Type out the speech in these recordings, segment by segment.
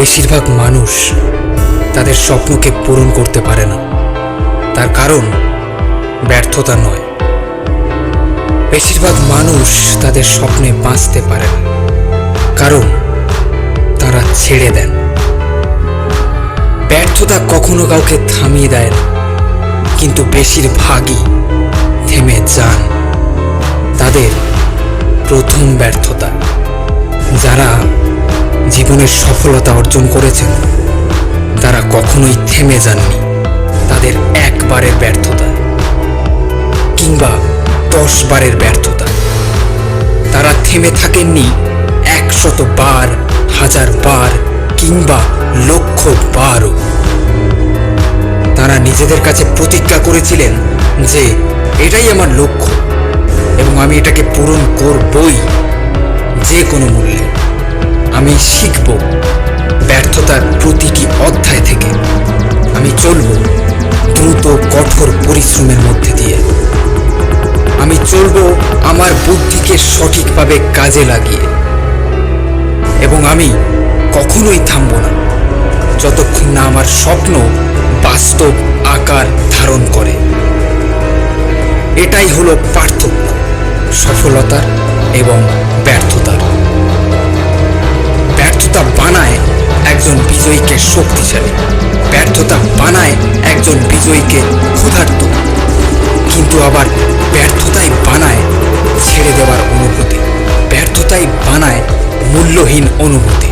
বেশিরভাগ মানুষ তাদের স্বপ্নকে পূরণ করতে পারে না, তার কারণ ব্যর্থতা নয়। বেশিরভাগ মানুষ তাদের স্বপ্নে বাঁচতে পারে না, কারণ তারা ছেড়ে দেন। ব্যর্থতা কখনো কাউকে থামিয়ে দেয় না, কিন্তু বেশিরভাগই থেমে যান তাদের প্রথম ব্যর্থতা। যারা জীবনের সফলতা অর্জন করেছেন তারা কখনোই থেমে যাননি তাদের একবারের ব্যর্থতা কিংবা 10 বারের ব্যর্থতা। তারা থেমে থাকেননি 100 বার, 1000 বার কিংবা 1,00,000 বারও। তারা নিজেদের কাছে প্রতিজ্ঞা করেছিলেন যে এটাই আমার লক্ষ্য এবং আমি এটাকে পূরণ করবই যে কোনো মূল্যে। আমি শিখব ব্যর্থতার প্রতিটি অধ্যায় থেকে। আমি চলব দ্রুত কঠোর পরিশ্রমের মধ্যে দিয়ে। আমি চলব আমার বুদ্ধিকে সঠিকভাবে কাজে লাগিয়ে, এবং আমি কখনোই থামব না যতক্ষণ না আমার স্বপ্ন বাস্তব আকার ধারণ করে। এটাই হলো পার্থক্য সফলতার এবং ব্যর্থতার। ব্যর্থতা বানায় একজন বিজয়ীকে শক্তিশালী, ব্যর্থতা বানায় একজন বিজয়ীকে ক্ষুধার্ত, কিন্তু আবার ব্যর্থতাই বানায় ছেড়ে দেওয়ার অনুভূতি, ব্যর্থতাই বানায় মূল্যহীন অনুভূতি।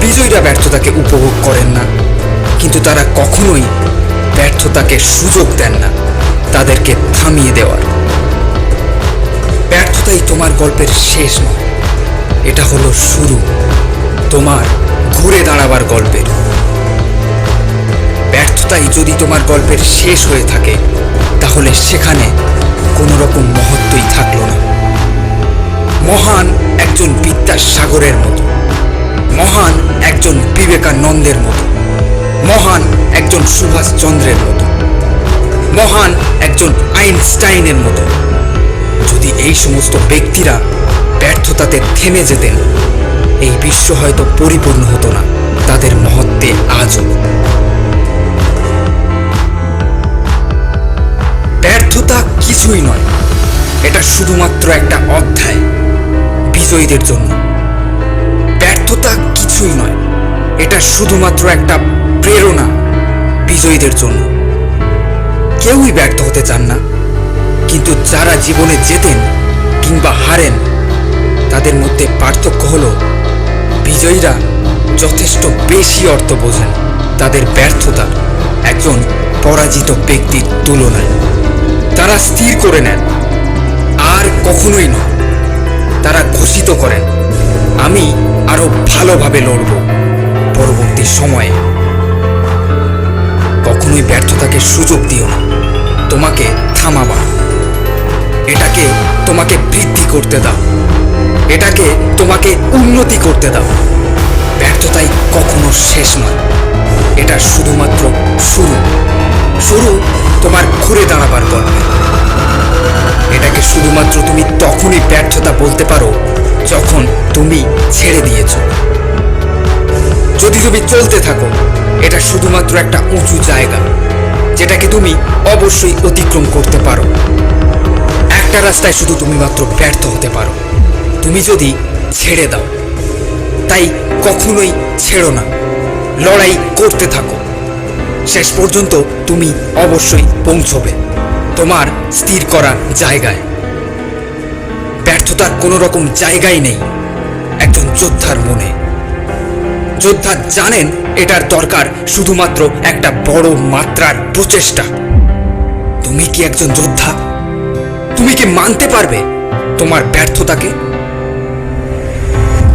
বিজয়ীরা ব্যর্থতাকে উপভোগ করেন না, কিন্তু তারা কখনোই ব্যর্থতাকে সুযোগ দেন না তাদেরকে থামিয়ে দেওয়ার। ব্যর্থতাই তোমার গল্পের শেষ নয়, এটা হলো শুরু তোমার ঘুরে দাঁড়াবার গল্পের। ব্যর্থতাই যদি তোমার গল্পের শেষ হয়ে থাকে, তাহলে সেখানে কোনো রকম মহত্বই থাকলো না। মহান একজন বিদ্যাসাগরের মতো, মহান একজন বিবেকানন্দের মতো, মহান একজন সুভাষচন্দ্রের মতো, মহান একজন আইনস্টাইনের মতো যদি এই সমস্ত ব্যক্তিরা ব্যর্থতাতে থেমে যেতেন, এই বিশ্ব হয়তো পরিপূর্ণ হতো না তাদের মহত্বে আজও। ব্যর্থতা কিছুই নয়, এটা শুধুমাত্র একটা অধ্যায় বিজয়ীদের জন্য। ব্যর্থতা কিছুই নয়, এটা শুধুমাত্র একটা প্রেরণা বিজয়ীদের জন্য। কেউই ব্যর্থ হতে চান না, কিন্তু যারা জীবনে জেতেন কিংবা হারেন তাদের মধ্যে পার্থক্য হলো বিজয়ীরা যথেষ্ট বেশি অর্থ বোঝেন তাদের ব্যর্থতা একজন পরাজিত ব্যক্তির তুলনায়। তারা স্থির করে নেন আর কখনোই নয়, তারা ঘোষিত করেন আমি আরো ভালোভাবে লড়ব পরবর্তী সময়ে। কখনোই ব্যর্থতাকে সুযোগ দিও না তোমাকে থামাবার। এটাকে তোমাকে বৃদ্ধি করতে দাও, এটাকে তোমাকে উন্নতি করতে দাও। ব্যর্থতাই কখনো শেষ নয়, এটা শুধুমাত্র শুরু, শুরু তোমার ঘুরে দাঁড়াবার গল্পে। এটাকে শুধুমাত্র তুমি তখনই ব্যর্থতা বলতে পারো যখন তুমি ছেড়ে দিয়েছ। যদি তুমি চলতে থাকো, এটা শুধুমাত্র একটা উঁচু জায়গা যেটাকে তুমি অবশ্যই অতিক্রম করতে পারো। একটা রাস্তায় শুধু তুমি মাত্র ব্যর্থ হতে পারো, তুমি যদি ছেড়ে দাও। তাই কখনোই ছেড়ো না, লড়াই করতে থাকো। শেষ পর্যন্ত তুমি অবশ্যই পৌঁছবে তোমার স্থির করা জায়গায়। ব্যর্থতার কোনো রকম জায়গাই নেই একজন যোদ্ধার মনে। যোদ্ধা জানেন এটার দরকার শুধুমাত্র একটা বড় মাত্রার প্রচেষ্টা। তুমি কি একজন যোদ্ধা? তুমি কি মানতে পারবে তোমার ব্যর্থতাকে,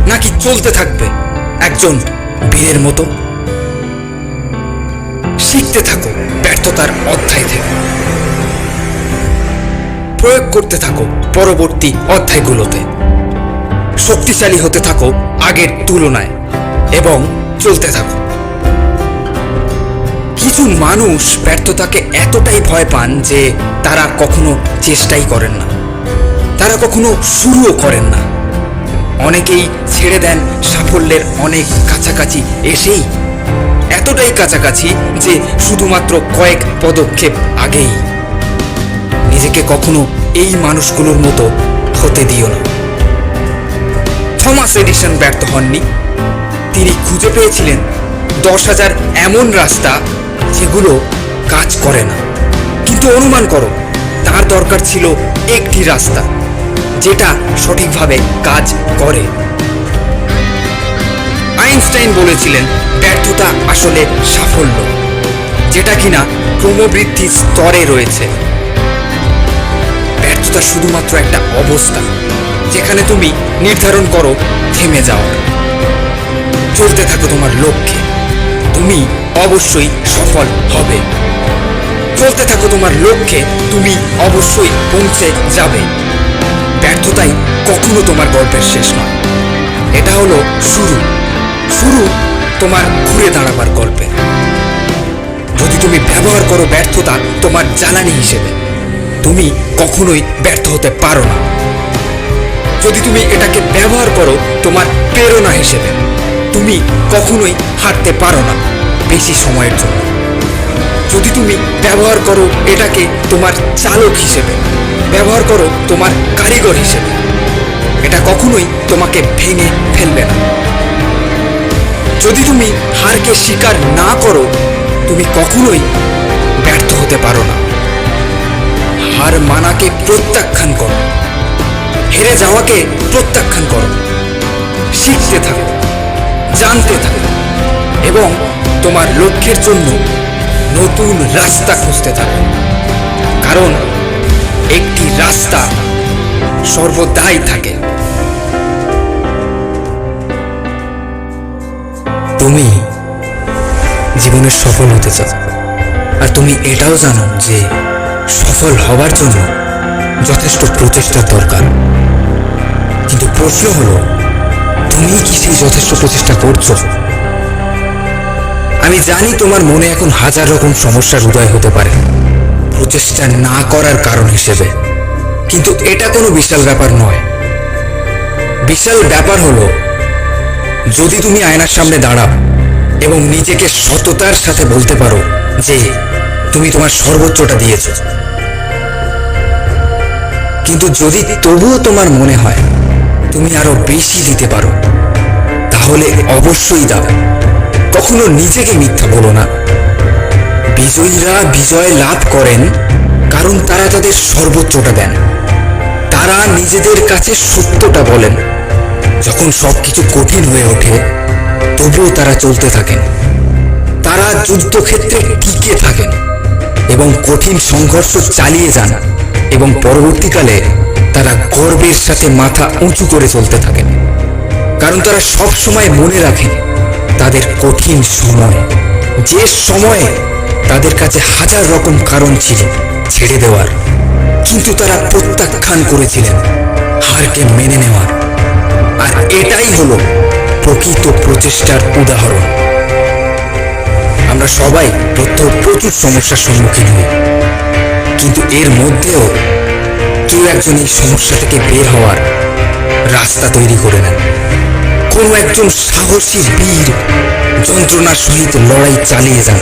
নাকি চলতে থাকবে একজন বীরের মতো? শিখতে থাকো ব্যর্থতার অধ্যায় থেকে, প্রয়োগ করতে থাকো পরবর্তী অধ্যায়গুলোতে, শক্তিশালী হতে থাকো আগের তুলনায় এবং চলতে থাকো। কিছু মানুষ ব্যর্থতাকে এতটাই ভয় পান যে তারা কখনো চেষ্টাই করেন না, তারা কখনো শুরুও করেন না। অনেকেই ছেড়ে দেন সাফল্যের অনেক কাছাকাছি এসেই, এতটাই কাছাকাছি যে শুধুমাত্র কয়েক পদক্ষেপ আগেই। নিজেকে কখনো এই মানুষগুলোর মতো হতে দিও না। থমাস এডিসন ব্যর্থ হননি। তিনি খুঁজে পেয়েছিলেন 10,000 এমন রাস্তা যেগুলো কাজ করে না, কিন্তু অনুমান করো তার দরকার ছিল একটি রাস্তা যেটা সঠিকভাবে কাজ করে। আইনস্টাইন বলেছিলেন ব্যর্থতা আসলে সাফল্য, যেটা কিনা ক্রমবৃদ্ধির স্তরে রয়েছে। ব্যর্থতা শুধুমাত্র একটা অবস্থা যেখানে তুমি নির্ধারণ করো থেমে যাও। চলতে থাকো তোমার লক্ষ্যে, তুমি অবশ্যই সফল হবে। চলতে থাকো তোমার লক্ষ্যে, তুমি অবশ্যই পৌঁছে যাবে। ব্যর্থতাই কখনো তোমার গল্পের শেষ নয়, এটা হলো শুরু তোমার ঘুরে দাঁড়াবার গল্পে। যদি তুমি ব্যবহার করো ব্যর্থতা তোমার জ্বালানি হিসেবে, তুমি কখনোই ব্যর্থ হতে পারো না। যদি তুমি এটাকে ব্যবহার করো তোমার প্রেরণা হিসেবে, তুমি কখনোই হারতে পারো না বেশি সময়ের জন্য। যদি তুমি ব্যবহার করো এটাকে তোমার চালক হিসেবে, ব্যবহার করো তোমার কারিগর হিসেবে, এটা কখনোই তোমাকে ভেঙে ফেলবে না। যদি তুমি হারকে স্বীকার না করো, তুমি কখনোই ব্যর্থ হতে পারো না। হার মানাকে প্রত্যাখ্যান করো, হেরে যাওয়াকে প্রত্যাখ্যান করো। শিখতে থাকো, জানতে থাকো এবং তোমার লক্ষ্যের জন্য নতুন রাস্তা খুঁজতে থাকো, কারণ একটি রাস্তা সর্বদাই থাকে। তুমি জীবনে সফল হতে চাও, আর তুমি এটাও জানো যে সফল হবার জন্য যথেষ্ট প্রচেষ্টার দরকার। কিন্তু প্রশ্ন হলো, তুমি কি সেই যথেষ্ট প্রচেষ্টা করছো? আমি জানি তোমার মনে এখন হাজার রকম সমস্যার উদয় হতে পারে প্রচেষ্টা না করার কারণ হিসেবে, কিন্তু এটা কোনো বিশাল ব্যাপার নয়। বিশাল ব্যাপার হলো, যদি তুমি আয়নার সামনে দাঁড়াও এবং নিজেকে সততার সাথে বলতে পারো যে তুমি তোমার সর্বোচ্চটা দিয়েছো, কিন্তু যদি তবুও তোমার মনে হয় তুমি আরো বেশি দিতে পারো, তাহলে অবশ্যই দাও। কখনো নিজেকে মিথ্যা বলো না। বিজয়ীরা বিজয় লাভ করেন কারণ তারা তাদের সর্বোচ্চটা দেন। তারা নিজেদের কাছে সত্যটা বলেন। যখন সবকিছু কঠিন হয়ে ওঠে তবুও তারা চলতে থাকেন। তারা যুদ্ধক্ষেত্রে টিকে থাকেন এবং কঠিন সংঘর্ষ চালিয়ে যান, এবং পরবর্তীকালে তারা গর্বের সাথে মাথা উঁচু করে চলতে থাকেন, কারণ তারা সব সময় মনে রাখেন তাদের কঠিন সময়, যে সময়ে তাদের কাছে হাজার রকম কারণ ছিল ছেড়ে দেওয়ার, কিন্তু তারা প্রত্যাখ্যান করেছিলেন হারকে মেনে নেওয়ার। আর এটাই হলো প্রকৃত প্রচেষ্টার উদাহরণ। আমরা সবাই প্রচুর সমস্যার সম্মুখীন হই, কিন্তু এর মধ্যেও কেউ একজন এই সমস্যা থেকে বের হওয়ার রাস্তা তৈরি করে নেন। কোনো একজন সাহসী বীর যন্ত্রণার সহিত লড়াই চালিয়ে যান।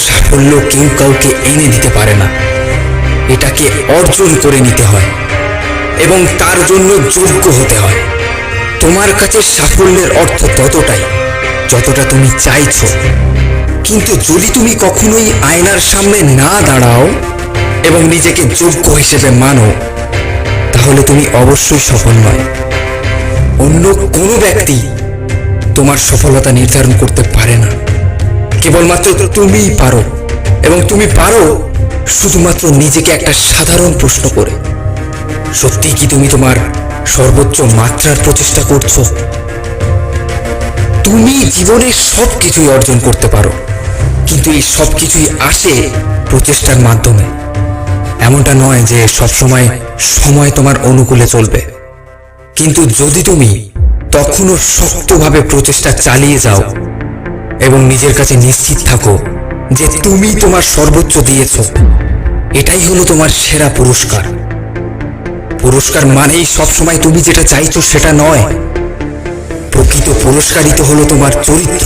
সাফল্য কেউ কাউকে এনে দিতে পারে না, এটাকে অর্জন করে নিতে হয় এবং তার জন্য যোগ্য হতে হয়। তোমার কাছে সাফল্যের অর্থ ততটাই যতটা তুমি চাইছো, কিন্তু যদি তুমি কখনোই আয়নার সামনে না দাঁড়াও এবং নিজেকে যোগ্য হিসেবে মানো, তাহলে তুমি অবশ্যই সফল নয়। অন্য কোনো ব্যক্তি তোমার সফলতা নির্ধারণ করতে পারে না, কেবলমাত্র তুমিই পারো। এবং তুমি পারো শুধুমাত্র নিজেকে একটা সাধারণ প্রশ্ন করে, সত্যি কি তুমি তোমার সর্বোচ্চ মাত্রার প্রচেষ্টা করছো? তুমি জীবনে সবকিছুই অর্জন করতে পারো, কিন্তু এই সবকিছুই আসে প্রচেষ্টার মাধ্যমে। এমনটা নয় যে সবসময় সময় তোমার অনুকূলে চলবে, কিন্তু যদি তুমি তখনও শক্তভাবে প্রচেষ্টা চালিয়ে যাও এবং নিজের কাছে নিশ্চিত থাকো যে তুমি তোমার সর্বোচ্চ দিয়েছ, এটাই হলো তোমার সেরা পুরস্কার। পুরস্কার মানেই সবসময় তুমি যেটা চাইছো সেটা নয়। প্রকৃত পুরস্কারই তো হলো তোমার চরিত্র,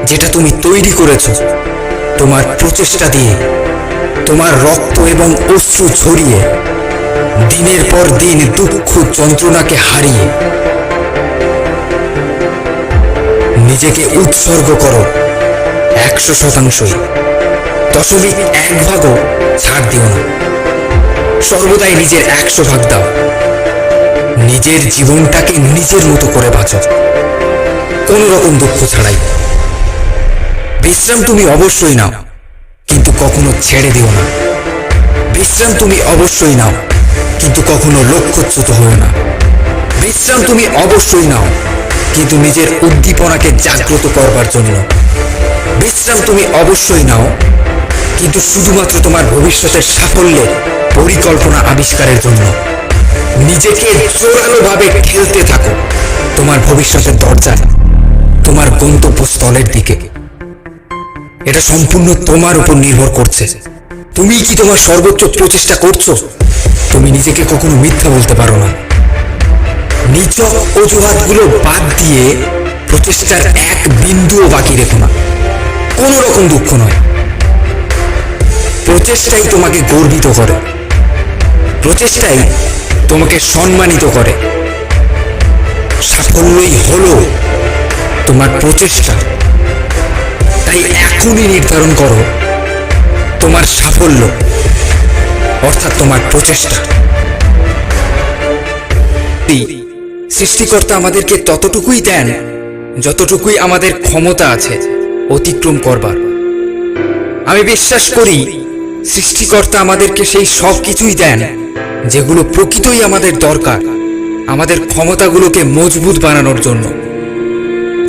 যেটা তুমি তৈরি করেছো তোমার প্রচেষ্টা দিয়ে, তোমার রক্ত এবং অশ্রু ঝরিয়ে, দিনের পর দিন দুঃখ যন্ত্রণাকে হারিয়ে। নিজেকে উৎসর্গ করো 100%, 0.1 ছাড় দিও না। সর্বদাই নিজের 100 দাও। নিজের জীবনটাকে নিজের মতো করে বাঁচো, কোনো রকম দুঃখ ছাড়াই। বিশ্রাম তুমি অবশ্যই নাও, কিন্তু কখনো ছেড়ে দিও না। বিশ্রাম তুমি অবশ্যই নাও, কিন্তু কখনো লক্ষ্যচ্যুত হও না। বিশ্রাম তুমি অবশ্যই নাও, কিন্তু নিজের উদ্দীপনাকে জাগ্রত করবার জন্য। বিশ্রাম তুমি অবশ্যই নাও, কিন্তু শুধুমাত্র তোমার ভবিষ্যতের সাফল্যের পরিকল্পনা আবিষ্কারের জন্য। নিজেকে জোরালোভাবে ঠেলতে থাকো তোমার ভবিষ্যতের দরজায়, তোমার গন্তব্যস্থলের দিকে। এটা সম্পূর্ণ তোমার উপর নির্ভর করছে। তুমি কি তোমার সর্বোচ্চ প্রচেষ্টা করছো? তুমি নিজেকে কখনো মিথ্যা বলতে পারো না। নিছক অজুহাতগুলো বাদ দিয়ে প্রচেষ্টার এক বিন্দুও বাকি রেখো না। কোনো রকম দুঃখ নয়। প্রচেষ্টাই তোমাকে গর্বিত করে, প্রচেষ্টাই তোমাকে সম্মানিত করে। সাফল্যই হলো তোমার প্রচেষ্টা। তাই এখনই নির্ধারণ করো তোমার সাফল্য অর্থাৎ তোমার প্রচেষ্টা। সৃষ্টিকর্তা আমাদেরকে ততটুকুই দেন যতটুকুই আমাদের ক্ষমতা আছে অতিক্রম করবার। আমি বিশ্বাস করি সৃষ্টিকর্তা আমাদেরকে সেই সব কিছুই দেন যেগুলো প্রকৃতই আমাদের দরকার, আমাদের ক্ষমতাগুলোকে মজবুত বানানোর জন্য।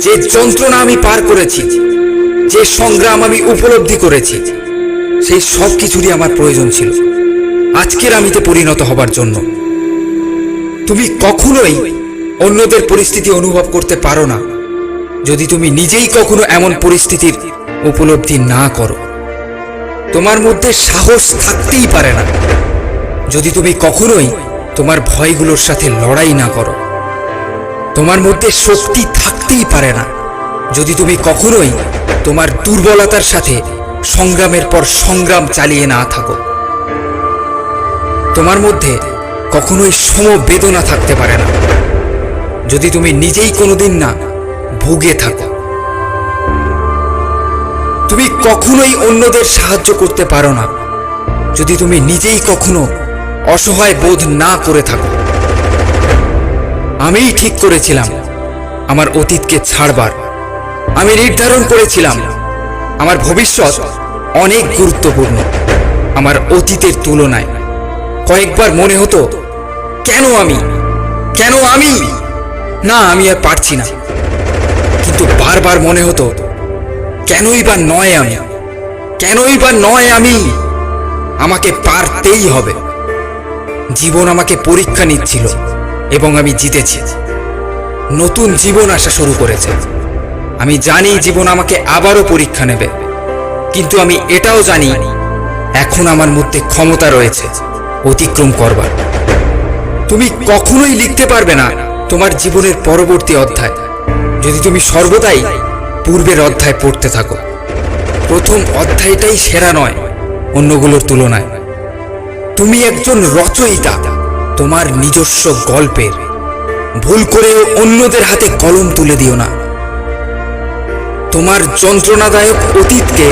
যে যন্ত্রণা আমি পার করেছি, যে সংগ্রাম আমি উপলব্ধি করেছি, সেই সব কিছুরই আমার প্রয়োজন ছিল আজকের আমিতে পরিণত হবার জন্য। তুমি কখনোই অন্যদের পরিস্থিতি অনুভব করতে পারো না যদি তুমি নিজেই কখনো এমন পরিস্থিতির উপলব্ধি না করো। তোমার মধ্যে সাহস থাকতেই পারে না যদি তুমি কখনোই তোমার ভয়গুলোর সাথে লড়াই না করো। তোমার মধ্যে শক্তি থাকতেই পারে না যদি তুমি কখনোই তোমার দুর্বলতার সাথে সংগ্রামের পর সংগ্রাম চালিয়ে না থাকো। তোমার মধ্যে কখনোই সমবেদনা থাকতে পারে না যদি তুমি নিজেই কোনোদিন না ভুগে থাকো। তুমি কখনোই অন্যদের সাহায্য করতে পারো না যদি তুমি নিজেই কখনো অসহায় বোধ না করে থাকো। আমিই ঠিক করেছিলাম আমার অতীতকে ছাড়বার। আমি নির্ধারণ করেছিলাম আমার ভবিষ্যৎ অনেক গুরুত্বপূর্ণ আমার অতীতের তুলনায়। কয়েকবার মনে হতো কেন আমি, কেন আমি, না আমি আর পারছি না। কিন্তু বারবার মনে হতো কেনই বা নয় আমি, কেনই বা নয় আমি, আমাকে পারতেই হবে। জীবন আমাকে পরীক্ষা নিচ্ছিল এবং আমি জিতেছি। নতুন জীবন আসা শুরু করেছে। আমি জানি জীবন আমাকে আবারও পরীক্ষা নেবে, কিন্তু আমি এটাও জানি এখন আমার মধ্যে ক্ষমতা রয়েছে অতিক্রম করবার। তুমি কখনোই লিখতে পারবে না তোমার জীবনের পরবর্তী অধ্যায় যদি তুমি সর্বদাই পূর্বের অধ্যায় পড়তে থাকো। প্রথম অধ্যায়টাই সেরা নয় অন্যগুলোর তুলনায়। তুমি একজন রচয়িতা তোমার নিজস্ব গল্পের। ভুল করেও অন্যদের হাতে কলম তুলে দিও না। তোমার যন্ত্রণাদায়ক অতীতকে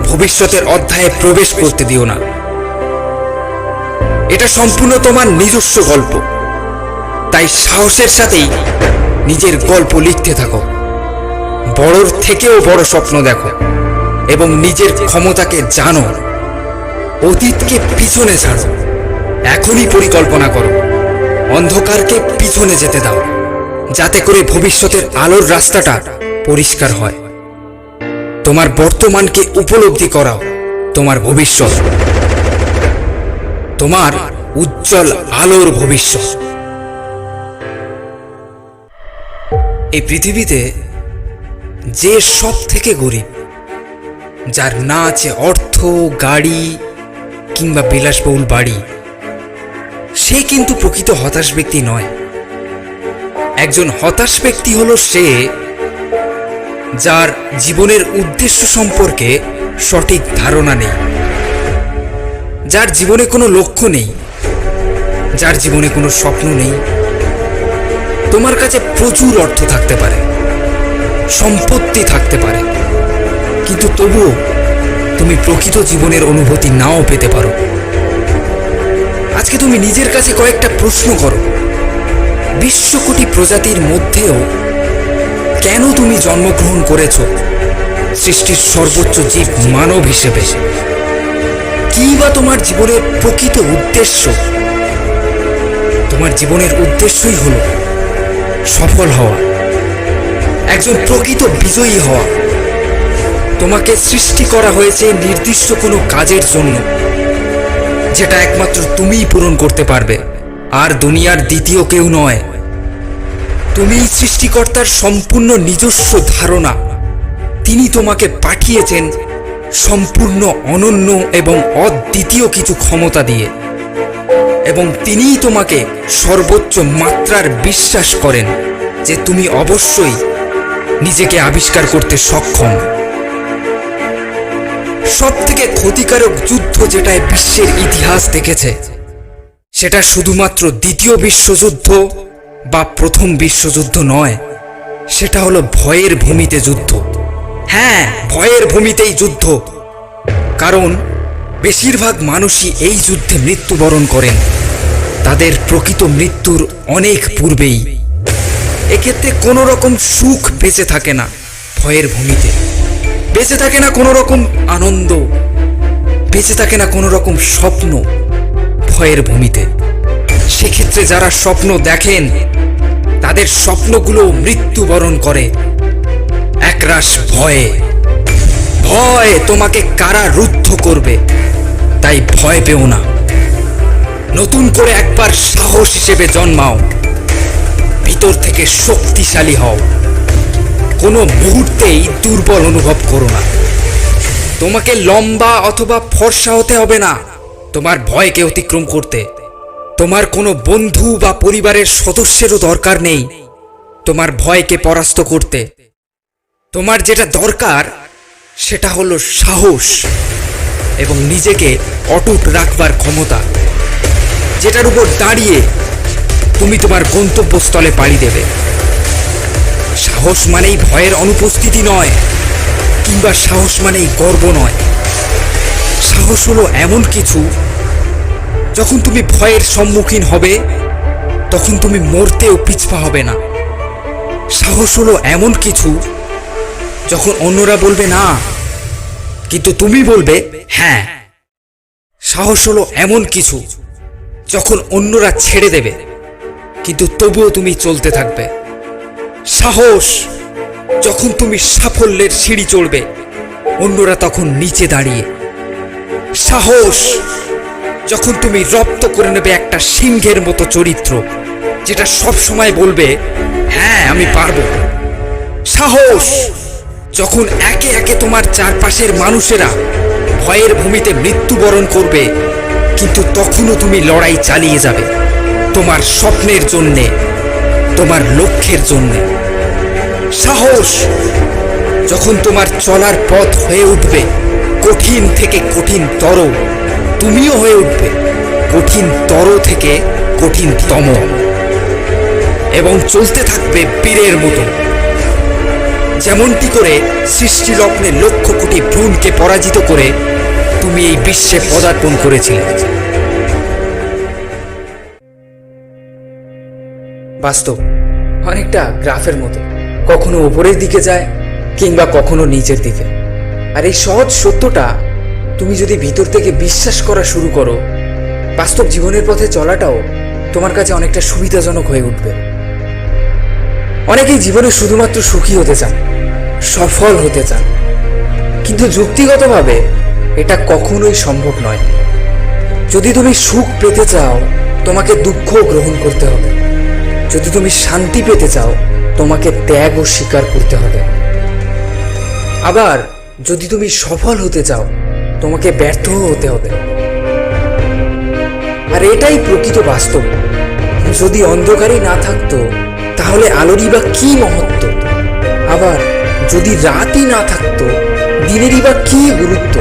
ভবিষ্যতের অধ্যায়ে প্রবেশ করতে দিও না। এটা সম্পূর্ণ তোমার নিজস্ব গল্প। তাই সাহসের সাথেই নিজের গল্প লিখতে থাকো। বড়র থেকেও বড় স্বপ্ন দেখো এবং নিজের ক্ষমতাকে জানো। অতীতকে পিছনে ছাড়ো, এখনই পরিকল্পনা করো। অন্ধকারকে পিছনে যেতে দাও যাতে করে ভবিষ্যতের আলোর রাস্তাটা পরিষ্কার হয়। তোমার বর্তমানকে উপলব্ধি করাও তোমার ভবিষ্যৎ, তোমার উজ্জ্বল আলোর ভবিষ্যৎ। এই পৃথিবীতে যে সব থেকে গরিব, যার না আছে অর্থ, গাড়ি কিংবা বিলাসবহুল বাড়ি, সে কিন্তু প্রকৃত হতাশ ব্যক্তি নয়। একজন হতাশ ব্যক্তি হলো সে, যার জীবনের উদ্দেশ্য সম্পর্কে সঠিক ধারণা নেই, যার জীবনে কোনো লক্ষ্য নেই, যার জীবনে কোনো স্বপ্ন নেই। তোমার কাছে প্রচুর অর্থ থাকতে পারে, সম্পত্তি থাকতে পারে, কিন্তু তবুও তুমি প্রকৃত জীবনের অনুভূতি নাও পেতে পারো। আজকে তুমি নিজের কাছে কয়েকটা প্রশ্ন করো। বিশ্বকোটি প্রজাতির মধ্যেও কেন তুমি জন্মগ্রহণ করেছ সৃষ্টির সর্বোচ্চ জীব মানব হিসেবে? কি বা তোমার জীবনের প্রকৃত উদ্দেশ্য? তোমার জীবনের উদ্দেশ্যই হলো সফল হওয়া, একজন প্রকৃত বিজয়ী হওয়া। তোমাকে সৃষ্টি করা হয়েছে নির্দিষ্ট কোনো কাজের জন্য, যেটা একমাত্র তুমিই পূরণ করতে পারবে, আর দুনিয়ার দ্বিতীয় কেউ নয়। তুমি সৃষ্টিকর্তার সম্পূর্ণ নিজস্ব ধারণা। তিনি তোমাকে পাঠিয়েছেন সম্পূর্ণ অনন্য এবং অদ্বিতীয় কিছু ক্ষমতা দিয়ে, এবং তিনিই তোমাকে সর্বোচ্চ মাত্রার বিশ্বাস করেন যে তুমি অবশ্যই নিজেকে আবিষ্কার করতে সক্ষম। সব থেকে ক্ষতিকারক যুদ্ধ যেটা বিশ্বের ইতিহাস দেখেছে, সেটা শুধুমাত্র দ্বিতীয় বিশ্বযুদ্ধ বা প্রথম বিশ্বযুদ্ধ নয়, সেটা হলো ভয়ের ভূমিতে যুদ্ধ। হ্যাঁ, ভয়ের ভূমিতেই যুদ্ধ। কারণ বেশিরভাগ মানুষই এই যুদ্ধে মৃত্যুবরণ করেন তাদের প্রকৃত মৃত্যুর অনেক পূর্বেই। এক্ষেত্রে কোনো রকম সুখ বেঁচে থাকে না ভয়ের ভূমিতে, বেঁচে থাকে না কোনো রকম আনন্দ, বেঁচে থাকে না কোনো রকম স্বপ্ন ভয়ের ভূমিতে। সেক্ষেত্রে যারা স্বপ্ন দেখেন তাদের স্বপ্নগুলো মৃত্যুবরণ করে একরাশ ভয়ে। ভয় তোমাকে কারারুদ্ধ করবে, তাই ভয় পেও না। নতুন করে একবার সাহস হিসেবে জন্মাও, ভিতর থেকে শক্তিশালী হও। কোনো মুহূর্তেই দুর্বল অনুভব করো না। তোমাকে লম্বা অথবা ফর্সা হতে হবে না তোমার ভয়কে অতিক্রম করতে। তোমার কোনো বন্ধু বা পরিবারের সদস্যেরও দরকার নেই তোমার ভয়কে পরাস্ত করতে। তোমার যেটা দরকার সেটা হলো সাহস এবং নিজেকে অটুট রাখবার ক্ষমতা, যেটার উপর দাঁড়িয়ে তুমি তোমার গন্তব্যস্থলে পাড়ি দেবে। সাহস মানেই ভয়ের অনুপস্থিতি নয়, কিংবা সাহস মানেই গর্ব নয়। সাহস হলো এমন কিছু, যখন তুমি ভয়ের সম্মুখীন হবে তখন তুমি মরতেও পিছপা হবে না। সাহস হলো এমন কিছু, যখন অন্যরা বলবে না কিন্তু তুমি বলবে হ্যাঁ। সাহস হলো এমন কিছু, যখন অন্যরা ছেড়ে দেবে কিন্তু তবুও তুমি চলতে থাকবে। সাহস যখন তুমি সাফল্যের সিঁড়ি চড়বে, অন্যরা তখন নিচে দাঁড়িয়ে। সাহস যখন তুমি রপ্ত করে নেবে একটা সিংহের মতো চরিত্র, যেটা সব সময় বলবে হ্যাঁ আমি পারবো। সাহস যখন একে একে তোমার চারপাশের মানুষেরা ভয়ের ভূমিতে মৃত্যুবরণ করবে, কিন্তু তখনও তুমি লড়াই চালিয়ে যাবে তোমার স্বপ্নের জন্যে, তোমার লক্ষ্যের জন্যে। সাহস যখন তোমার চলার পথ হয়ে উঠবে কঠিন থেকে কঠিনতর, তুমিও হয়ে উঠবে কঠিনতর থেকে কঠিনতম, এবং চলতে থাকবে বীরের মতো। যেমনটি করে সৃষ্টিলগ্নে লক্ষ কোটি ভ্রূণকে পরাজিত করে তুমি এই বিশ্বে পদার্পণ করেছিলে। বাস্তব অনেকটা গ্রাফের মতো, কখনো উপরের দিকে যায় কিংবা কখনো নিচের দিকে। আর এই সহজ সত্যটা তুমি যদি ভিতর থেকে বিশ্বাস করা শুরু করো, বাস্তব জীবনের পথে চলাটাও তোমার কাছে অনেকটা সুবিধাজনক হয়ে উঠবে। অনেকেই জীবনে শুধুমাত্র সুখী হতে চান, সফল হতে চান, কিন্তু যুক্তিগতভাবে এটা কখনোই সম্ভব নয়। যদি তুমি সুখ পেতে চাও, তোমাকে দুঃখ গ্রহণ করতে হবে। যদি তুমি শান্তি পেতে চাও, তোমাকে ত্যাগও স্বীকার করতে হবে। আবার যদি তুমি সফল হতে চাও, তোমাকে ব্যর্থ হতে হবে। আর এটাই প্রকৃত বাস্তব। যদি অন্ধকারই না থাকতো তাহলে আলোরই বা কি মহত্ব? আবার যদি রাতই না থাকতো দিনেরই বা কি গুরুত্ব?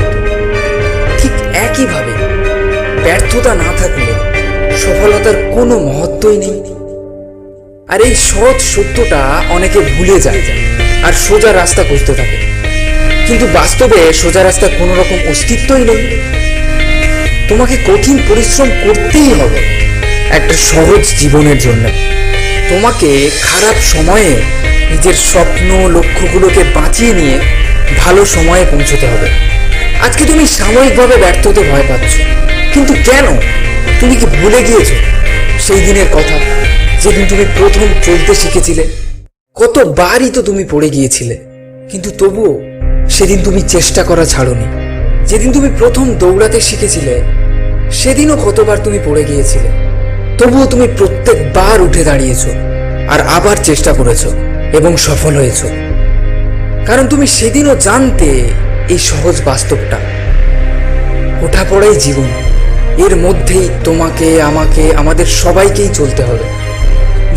ঠিক একইভাবে ব্যর্থতা না থাকলে সফলতার কোনো মহত্বই নেই। আর এই সৎ সত্যটা অনেকে ভুলে যায় আর সোজা রাস্তা খুঁজতে থাকে, কিন্তু বাস্তবে সোজা রাস্তার কোনো রকম অস্তিত্বই নেই। তোমাকে কঠিন পরিশ্রম করতেই হবে একটা সহজ জীবনের জন্য। তোমাকে খারাপ সময়ে নিজের স্বপ্ন লক্ষ্যগুলোকে বাঁচিয়ে নিয়ে ভালো সময়ে পৌঁছতে হবে। আজকে তুমি সাময়িকভাবে ব্যর্থ হতে ভয় পাচ্ছ, কিন্তু কেন? তুমি কি ভুলে গিয়েছো সেই দিনের কথা, যেদিন তুমি প্রথম চলতে শিখেছিলে? কতবারই তো তুমি পড়ে গিয়েছিলে, কিন্তু তবুও সেদিন তুমি চেষ্টা করা ছাড়োনি। যেদিন তুমি প্রথম দৌড়াতে শিখেছিলে সেদিনও কতবার তুমি পড়ে গিয়েছিলে, তবুও তুমি প্রত্যেকবার উঠে দাঁড়িয়েছো আর আবার চেষ্টা করেছো এবং সফল হয়েছো। কারণ তুমি সেদিনও জানতে এই সহজ বাস্তবটা, ওঠা পড়াই জীবন, এর মধ্যেই তোমাকে আমাকে আমাদের সবাইকেই চলতে হবে।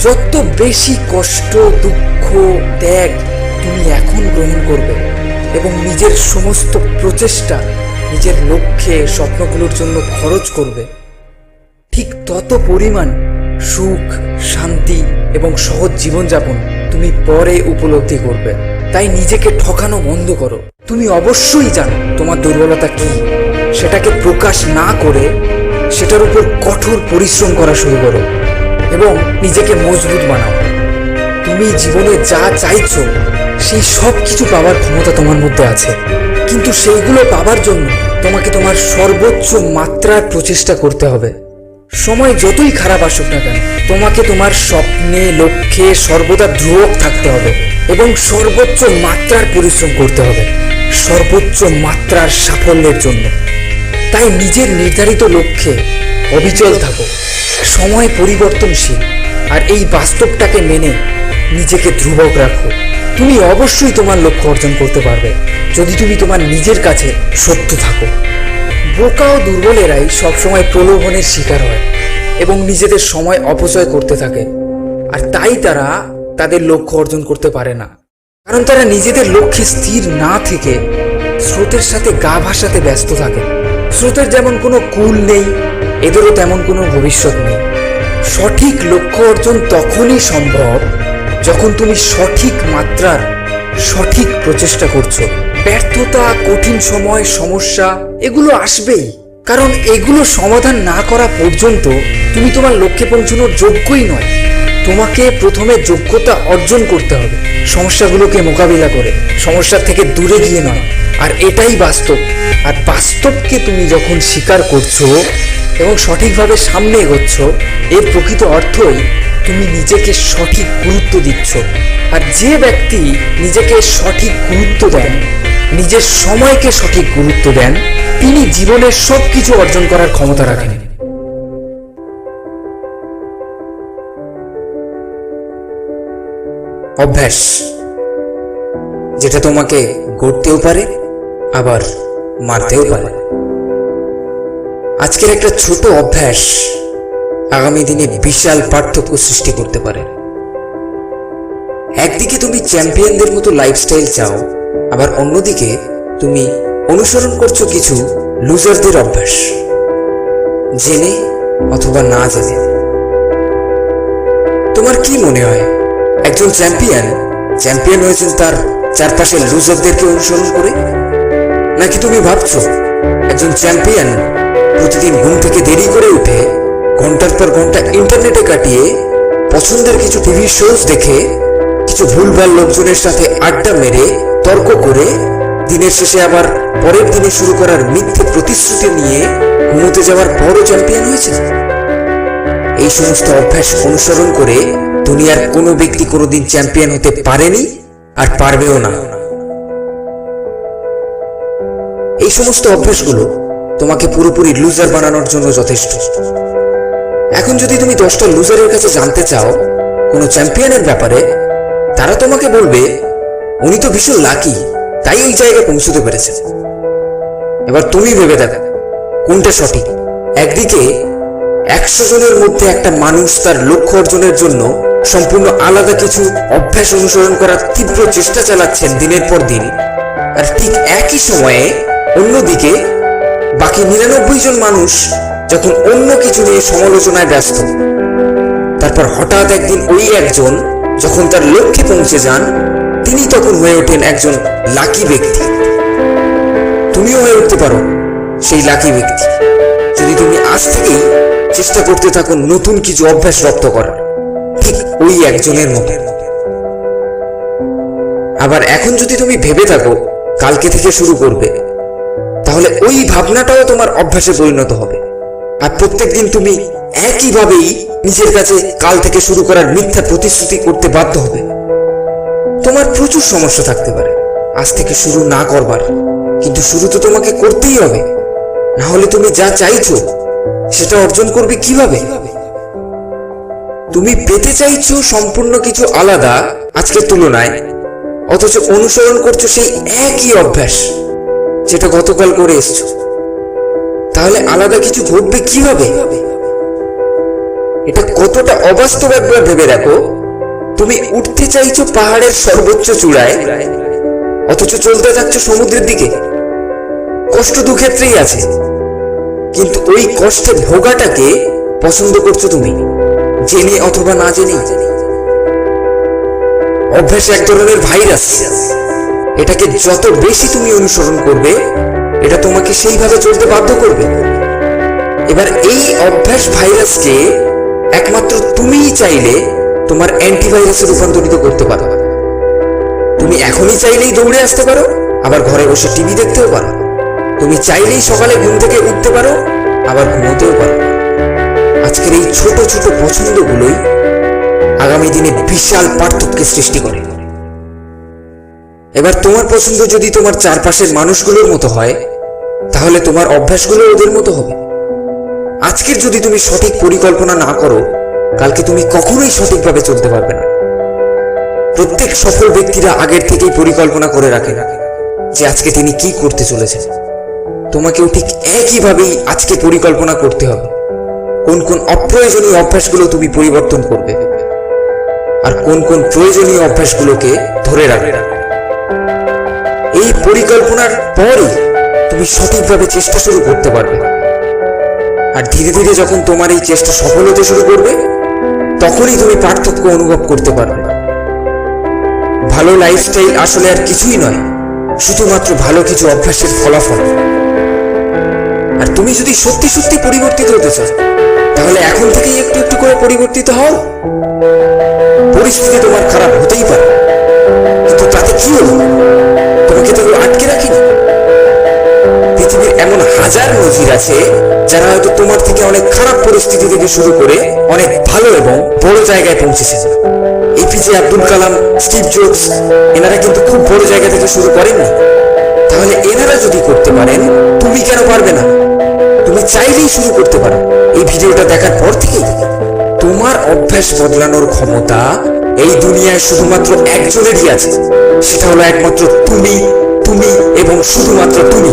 যত বেশি কষ্ট দুঃখ ত্যাগ তুমি এখন গ্রহণ করবে এবং নিজের সমস্ত প্রচেষ্টা নিজের লক্ষ্যে স্বপ্নগুলোর জন্য খরচ করবে, ঠিক তত পরিমাণ সুখ শান্তি এবং সহজ জীবনযাপন তুমি পরে উপলব্ধি করবে। তাই নিজেকে ঠকানো বন্ধ করো। তুমি অবশ্যই জানো তোমার দুর্বলতা কি, সেটাকে প্রকাশ না করে সেটার উপর কঠোর পরিশ্রম করা শুরু করো এবং নিজেকে মজবুত বানাও। তুমি জীবনে যা চাইছো সেই সব কিছু পাওয়ার ক্ষমতা তোমার মধ্যে আছে, কিন্তু সেইগুলো পাওয়ার জন্য তোমাকে তোমার সর্বোচ্চ মাত্রার প্রচেষ্টা করতে হবে। সময় যতই খারাপ আসুক না কেন, তোমাকে তোমার স্বপ্নে লক্ষ্যে সর্বদা ধ্রুবক থাকতে হবে এবং সর্বোচ্চ মাত্রার পরিশ্রম করতে হবে সর্বোচ্চ মাত্রার সাফল্যের জন্য। তাই নিজের নির্ধারিত লক্ষ্যে অবিচল থাকো। সময় পরিবর্তনশীল, আর এই বাস্তবটাকে মেনে নিজেকে ধ্রুবক রাখো। তুমি অবশ্যই তোমার লক্ষ্য অর্জন করতে পারবে যদি তুমি তোমার নিজের কাছে সত্য থাকো। বোকা ও দুর্বলেরাই সবসময় প্রলোভনের শিকার হয় এবং নিজেদের সময় অপচয় করতে থাকে, আর তাই তারা তাদের লক্ষ্য অর্জন করতে পারে না। কারণ তারা নিজেদের লক্ষ্যে স্থির না থেকে স্রোতের সাথে গা ভাসাতে ব্যস্ত থাকে। স্রোতের যেমন কোনো কূল নেই, এদেরও তেমন কোনো ভবিষ্যৎ নেই। সঠিক লক্ষ্য অর্জন তখনই সম্ভব যখন তুমি সঠিক মাত্রার সঠিক প্রচেষ্টা করছো। ব্যর্থতা কঠিন সময় সমস্যা এগুলো আসবেই, কারণ এগুলো সমাধান না করা পর্যন্ত তুমি তোমার লক্ষ্যে পৌঁছানোর যোগ্যই নয়। তোমাকে প্রথমে যোগ্যতা অর্জন করতে হবে সমস্যাগুলোকে মোকাবিলা করে, সমস্যার থেকে দূরে গিয়ে নয়। আর এটাই বাস্তব। আর বাস্তবকে তুমি যখন স্বীকার করছো এবং সঠিকভাবে সামনে এগোচ্ছ, এর প্রকৃত অর্থই তুমি নিজেকে সঠিক গুরুত্ব দিচ্ছ। আর যে ব্যক্তি নিজেকে সঠিক গুরুত্ব দেন, নিজের সময়কে সঠিক গুরুত্ব দেন, তিনি জীবনের সবকিছু অর্জন করার ক্ষমতা রাখেন। অভ্যাস, যেটা তোমাকে গড়তেও পারে আবার মারতেও পারে। আজকের একটা ছোট অভ্যাস আগামী দিনে বিশাল পার্থক্য সৃষ্টি করতে পারে। একদিকে তুমি চ্যাম্পিয়নদের মতো লাইফস্টাইল চাও, আবার অন্যদিকে তুমি অনুসরণ করছো কিছু লুজারদের অভ্যাস, জেনে অথবা না জেনে। তোমার কি মনে হয় একজন চ্যাম্পিয়ন হয়েছেন তার চারপাশের লুজারদেরকে অনুসরণ করে? নাকি তুমি ভাবছো একজন চ্যাম্পিয়ন প্রতিদিন ঘুম থেকে দেরি করে উঠে ঘন্টার পর ঘন্টা ইন্টারনেটে কাটিয়ে পছন্দের কিছু টিভি শোজ দেখে কিছু ভুলভাল লোকজনের সাথে আড্ডা মেরে তর্ক করে দিনের শেষে আবার পরের দিনে শুরু করার মিথ্যে প্রতিশ্রুতি নিয়ে ঘুমোতে যাওয়ার পরও চ্যাম্পিয়ন হয়েছে? এই সমস্ত অভ্যাস অনুসরণ করে দুনিয়ার কোনো ব্যক্তি কোনোদিন চ্যাম্পিয়ন হতে পারেনি আর পারবেও না। এই সমস্ত অভ্যাসগুলো তোমাকে পুরোপুরি লুজার বানানোর জন্য যথেষ্ট। এখন যদি তুমি 10টা লুজারের কাছে জানতে চাও কোনো চ্যাম্পিয়নের ব্যাপারে, তারা তোমাকে বলবে উনি তো ভীষণ লাকি, তাই এই জায়গায় পৌঁছতে পেরেছে। এবার তুমি ভেবে দেখো কোনটা সঠিক। একদিকে 100 জনের মধ্যে একটা মানুষ তার লক্ষ্য অর্জনের জন্য সম্পূর্ণ আলাদা কিছু অভ্যাস অনুসরণ করার তীব্র চেষ্টা চালাচ্ছেন দিনের পর দিন, আর ঠিক একই সময়ে অন্যদিকে বাকি 99 জন মানুষ যখন অন্য কিছু নিয়ে সমালোচনায় ব্যস্ত, তারপর হঠাৎ একদিন ওই একজন যখন তার লক্ষ্যে পৌঁছে যান, তিনি তখন হয়ে ওঠেন একজন লাকি ব্যক্তি। তুমিও হয়ে উঠতে পারো সেই লাকি ব্যক্তি যদি তুমি আজ থেকেই চেষ্টা করতে থাকো নতুন কিছু অভ্যাস রপ্ত করার, ঠিক ওই একজনের মতো। আবার এখন যদি তুমি ভেবে থাকো কালকে থেকে শুরু করবে, তাহলে ওই ভাবনাটাও তোমার অভ্যাসে পরিণত হবে, আর প্রত্যেকদিন তুমি একইভাবেই নিজের কাছে কাল থেকে শুরু করার মিথ্যা প্রতিশ্রুতি করতে বাধ্য হবে। তোমার প্রচুর সমস্যা থাকতে পারে আজ থেকে শুরু না করবার, কিন্তু শুরু তো তোমাকে করতেই হবে, না হলে তুমি যা চাইছো সেটা অর্জন করবে কিভাবে? তুমি পেতে চাইছো সম্পূর্ণ কিছু আলাদা আজকের তুলনায়, অথচ অনুসরণ করছো সেই একই অভ্যাস যেটা গতকাল করে এসছো। তাহলে আলাদা কিছু ঘটবে কিভাবে? এটা কতটা অবাস্তব একবার ভেবে দেখো। তুমি উঠতে চাইছো পাহাড়ের সর্বোচ্চ চূড়ায়, অথচ চলতে যাচ্ছ সমুদ্রের দিকে। কষ্ট দু ক্ষেত্রেই আছে, কিন্তু ওই কষ্টে ভোগাটাকে পছন্দ করছো তুমি, জেনে অথবা না জেনে। অভ্যাস এক ধরনের ভাইরাস, এটাকে যত বেশি তুমি অনুসরণ করবে, এটা তোমাকে সেইভাবে চলতে বাধ্য করবে। এবার এই অভ্যাস ভাইরাসকে একমাত্র তুমিই চাইলে তোমার অ্যান্টিভাইরাসে রূপান্তরিত করতে পারো। তুমি এখনই চাইলেই দৌড়ে আসতে পারো, আবার ঘরে বসে টিভি দেখতেও পারো। তুমি চাইলেই সকালে ঘুম থেকে উঠতে পারো, আবার ঘুমোতেও পারো। আজকের এই ছোট ছোট পছন্দগুলোই আগামী দিনে বিশাল পার্থক্যের সৃষ্টি করে। এবার তোমার পছন্দ যদি তোমার চারপাশের মানুষগুলোর মতো হয়, তাহলে তোমার অভ্যাসগুলো ওদের মতো হবে। আজকের যদি তুমি সঠিক পরিকল্পনা না করো, কালকে তুমি কখনোই সঠিকভাবে চলতে পারবে না। প্রত্যেক সফল ব্যক্তিরা আগের থেকেই পরিকল্পনা করে রাখেন যে আজকে তিনি কি করতে চলেছেন। তোমাকেও ঠিক একইভাবেই আজকে পরিকল্পনা করতে হবে কোন কোন অপ্রয়োজনীয় অভ্যাসগুলো তুমি পরিবর্তন করবে, আর কোন কোন প্রয়োজনীয় অভ্যাসগুলোকে ধরে রাখবে। এই পরিকল্পনার পরই তুমি সঠিকভাবে চেষ্টা শুরু করতে পারবে, আর ধীরে ধীরে যখন তোমার এই চেষ্টা সফল হতে শুরু করবে, তখনই তুমি পার্থক্য অনুভব করতে পারবে। ভালো লাইফস্টাইল আসলে আর কিছুই নয়, শুধুমাত্র ভালো কিছু অভ্যাসের ফলাফল। আর তুমি যদি সত্যি সত্যি পরিবর্তিত হতে চাও, তাহলে এখন থেকেই একটু একটু করে পরিবর্তিত হও। পরিস্থিতি তোমার খারাপ হতেই পারে, কিন্তু তাতে কি হলো? তোমাকে তো আটকে রাখিনি। পৃথিবীর এমন হাজার নজির আছে যারা হয়তো তোমার থেকে অনেক খারাপ পরিস্থিতি থেকে শুরু করে অনেক ভালো এবং বড় জায়গায় পৌঁছেছে। APJ Abdul Kalam, Steve jobs, এনারা কিন্তু খুব বড় জায়গা থেকে শুরু করেননি। তাহলে এনারা যদি করতে পারেন, তুমি কেন পারবে না? তুমি চাইলেই শুরু করতে পারো। এই ভিডিওটা দেখার পর থেকেই তোমার অভ্যাস বদলানোর ক্ষমতা এই দুনিয়ায় শুধুমাত্র একজনেরই আছে, সেটা হলো একমাত্র তুমি, তুমি এবং শুধুমাত্র তুমি।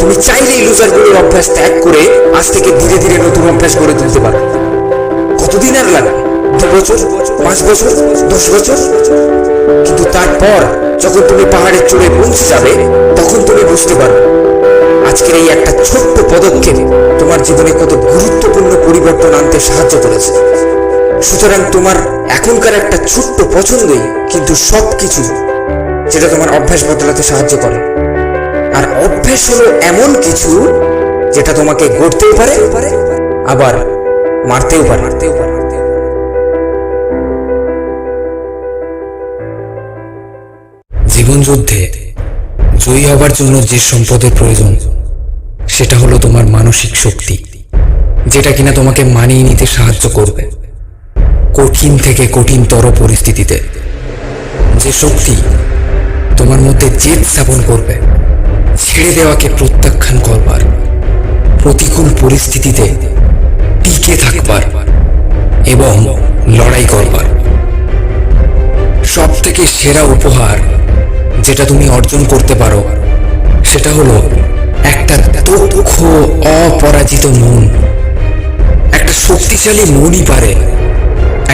তুমি চাইলেই লুজারগুলোর অভ্যাস ত্যাগ করে আজ থেকে ধীরে ধীরে নতুন অভ্যাস গড়ে তুলতে পারো। কতদিন আর লাগবে? 2 বছর, 5 বছর, 10 বছর? কিন্তু তারপর যখন তুমি পাহাড়ের চূড়ায় পৌঁছে যাবে, তখন তুমি বুঝতে পারবে আজকের এই একটা ছোট্ট পদক্ষেপ তোমার জীবনে কত গুরুত্বপূর্ণ পরিবর্তন আনতে সাহায্য করেছে। সুতরাং তোমার এখনকার একটা ছোট্ট পছন্দই কিন্তু সবকিছু, যেটা তোমার অভ্যাস বদলাতে সাহায্য করে। আর অভ্যাস হলো এমন কিছু যেটা তোমাকে গড়তেও পারে, আবার মারতেও পারে। জীবন যুদ্ধে জয়ী হবার জন্য যে সম্পদের প্রয়োজন, সেটা হলো তোমার মানসিক শক্তি, যেটা কিনা তোমাকে মানিয়ে নিতে সাহায্য করবে কঠিন থেকে কঠিনতর পরিস্থিতিতে। যে শক্তি তোমার মধ্যে জেদ স্থাপন করবে ছেড়ে দেওয়াকে প্রত্যাখ্যান করবার, প্রতিকূল পরিস্থিতিতে টিকে থাকবার এবং লড়াই করবার। সব থেকে সেরা উপহার যেটা তুমি অর্জন করতে পারো, সেটা হলো একটা দক্ষ অপরাজিত মন, শক্তিশালী মনই পারে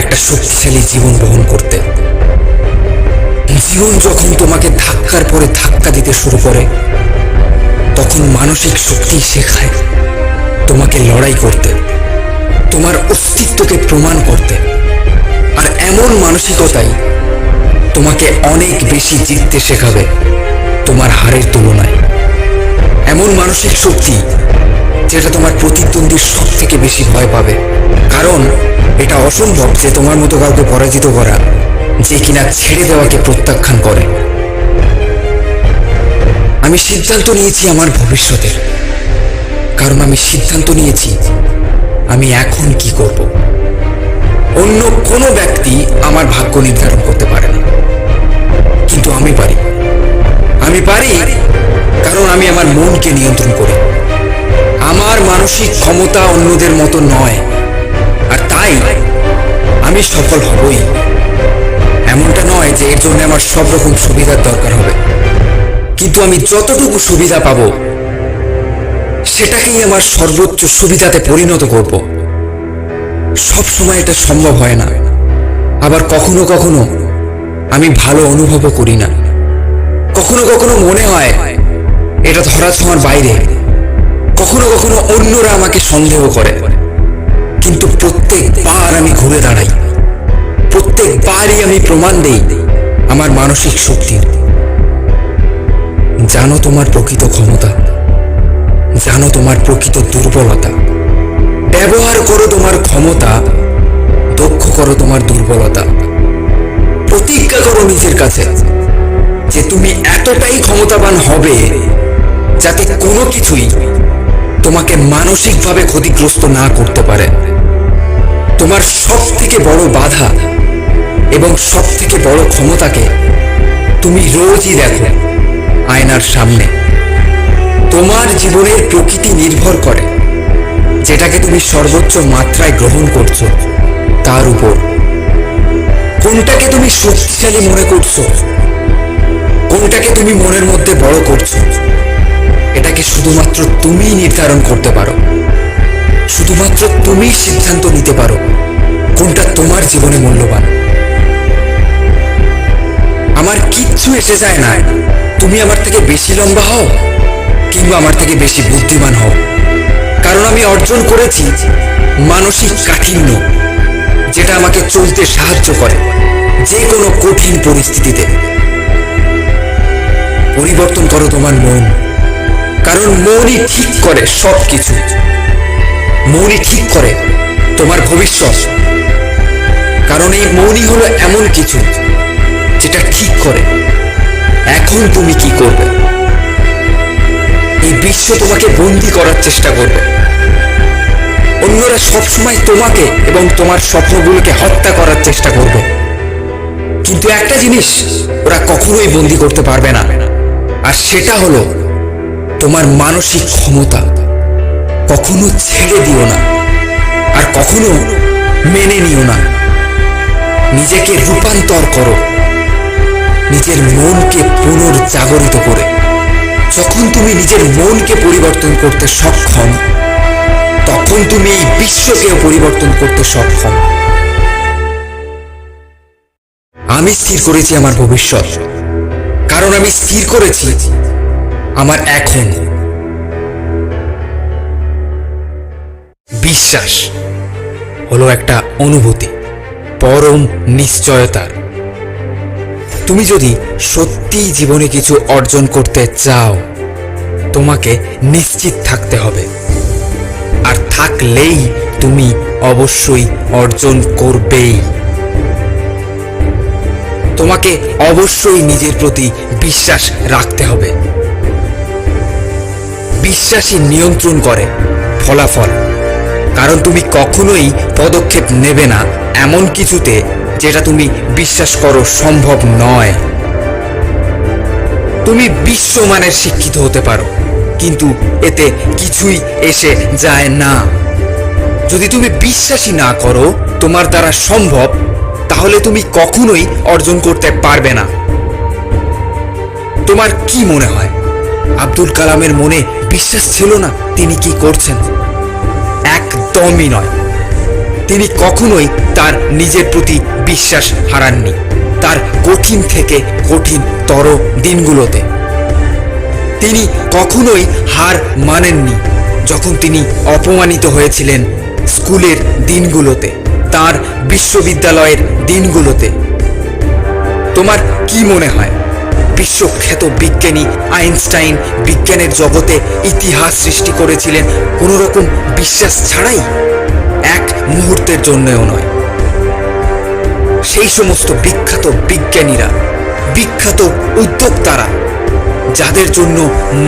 একটা শক্তিশালী জীবন বহন করতে। জীবন যখন তোমাকে ধাক্কার পরে ধাক্কা দিতে শুরু করে, তখন মানসিক শক্তি শেখায় তোমাকে লড়াই করতে, তোমার অস্তিত্বকে প্রমাণ করতে। আর এমন মানসিকতাই তোমাকে অনেক বেশি জিততে শেখাবে তোমার হারের তুলনায়। এমন মানসিক শক্তি যেটা তোমার প্রতিদ্বন্দ্বীর সব থেকে বেশি ভয় পাবে, কারণ এটা অসম্ভব যে তোমার মতো কাউকে পরাজিত করা যে কিনা ছেড়ে দেওয়াকে প্রত্যাখ্যান করে। আমি সিদ্ধান্ত নিয়েছি আমার ভবিষ্যতের, কারণ আমি সিদ্ধান্ত নিয়েছি আমি এখন কি করব। অন্য কোনো ব্যক্তি আমার ভাগ্য নির্ধারণ করতে পারে না, কিন্তু আমি পারি। আমি পারি কারণ আমি আমার মনকে নিয়ন্ত্রণ করি। আমার মানসিক ক্ষমতা অন্যদের মতো নয়, আর তাই আমি সফল হবই। এমনটা নয় যে এর জন্য আমার সব রকম সুবিধার দরকার হবে, কিন্তু আমি যতটুকু সুবিধা পাবো সেটাকেই আমার সর্বোচ্চ সুবিধাতে পরিণত করব। সব সময় এটা সম্ভব হয় না, আবার কখনো কখনো আমি ভালো অনুভবও করি না। কখনো কখনো মনে হয় এটা ধরাছোঁয়ার বাইরে, কখনো কখনো অন্যরা আমাকে সন্দেহ করে, কিন্তু প্রত্যেকবার আমি ঘুরে দাঁড়াই, প্রত্যেকবারই আমি প্রমাণ দেই আমার মানসিক শক্তির। জানো তোমার প্রকৃত ক্ষমতা, জানো তোমার প্রকৃত দুর্বলতা। ব্যবহার করো তোমার ক্ষমতা, দক্ষ করো তোমার দুর্বলতা। প্রতিজ্ঞা করো নিজের কাছে যে তুমি এতটাই ক্ষমতাবান হবে যাতে কোনো কিছুই তোমাকে মানসিকভাবে ক্ষতিগ্রস্ত না করতে পারে। তোমার সব থেকে বড় বাধা এবং সব থেকে বড় ক্ষমতাকে তুমি রোজই দেখো আয়নার সামনে। তোমার জীবনের প্রকৃতি নির্ভর করে যেটাকে তুমি সর্বোচ্চ মাত্রায় গ্রহণ করছো তার উপর। কোনটাকে তুমি শক্তিশালী মনে করছো, কোনটাকে তুমি মনের মধ্যে বড় করছো, এটাকে শুধুমাত্র তুমিই নির্ধারণ করতে পারো। শুধুমাত্র তুমিই সিদ্ধান্ত নিতে পারো কোনটা তোমার জীবনে মূল্যবান। আমার কিচ্ছু এসে যায় না তুমি আমার থেকে বেশি লম্বা হও কিংবা আমার থেকে বেশি বুদ্ধিমান হও, কারণ আমি অর্জন করেছি মানসিক কাঠিন্য, যেটা আমাকে চলতে সাহায্য করে যে কোনো কঠিন পরিস্থিতিতে। পরিবর্তন করো তোমার মন, কারণ মনই ঠিক করে সবকিছু। মনই ঠিক করে তোমার ভবিষ্যৎ, কারণ এই মনই হলো এমন কিছু যেটা ঠিক করে এখন তুমি কি করবে। এই বিশ্ব তোমাকে বন্দী করার চেষ্টা করবে। অন্যরা সবসময় তোমাকে এবং তোমার স্বপ্নগুলোকে হত্যা করার চেষ্টা করবে, কিন্তু একটা জিনিস ওরা কখনোই বন্দী করতে পারবে না, আর সেটা হলো তোমার মানসিক ক্ষমতা। কখনো ছেড়ে দিও না, আর কখনো মেনে নিও না। নিজেকে রূপান্তর করো, নিজের মনকে পুনর্জাগরিত করে। যখন তুমি নিজের মনকে পরিবর্তন করতে সক্ষম, তখন তুমি এই বিশ্বকেও পরিবর্তন করতে সক্ষম। আমি স্থির করেছি আমার ভবিষ্যৎ, কারণ আমি স্থির করেছি আমার এখন। বিশ্বাস হলো একটা অনুভূতি, পরম নিশ্চয়তার। তুমি যদি সত্যিই জীবনে কিছু অর্জন করতে চাও, তোমাকে নিশ্চিত থাকতে হবে, আর থাকলেই তুমি অবশ্যই অর্জন করবেই। তোমাকে অবশ্যই নিজের প্রতি বিশ্বাস রাখতে হবে। বিশ্বাসই নিয়ন্ত্রণ করে ফলাফল, কারণ তুমি কখনোই পদক্ষেপ নেবে না এমন কিছুতে যেটা তুমি বিশ্বাস করো সম্ভব নয়। তুমি বিশ্বমানের শিক্ষিত হতে পারো, কিন্তু এতে কিছুই এসে যায় না। যদি তুমি বিশ্বাসই না করো তোমার দ্বারা সম্ভব, তাহলে তুমি কখনোই অর্জন করতে পারবে না। তোমার কি মনে হয় আব্দুল কালামের মনে বিশ্বাস ছিল না তিনি কি করছেন? একদমই নয়। তিনি কখনোই তার নিজের প্রতি বিশ্বাস হারাননি তার কঠিন থেকে কঠিনতর দিনগুলোতে। তিনি কখনোই হার মানেননি যখন তিনি অপমানিত হয়েছিলেন স্কুলের দিনগুলোতে, তার বিশ্ববিদ্যালয়ের দিনগুলোতে। তোমার কি মনে হয় বিশ্বখ্যাত বিজ্ঞানী আইনস্টাইন বিজ্ঞানের জগতে ইতিহাস সৃষ্টি করেছিলেন কোনো রকম বিশ্বাস ছাড়াই? এক মুহূর্তের জন্যও নয়। সেই সমস্ত বিখ্যাত বিজ্ঞানীরা, বিখ্যাত উদ্যোক্তারা, যাদের জন্য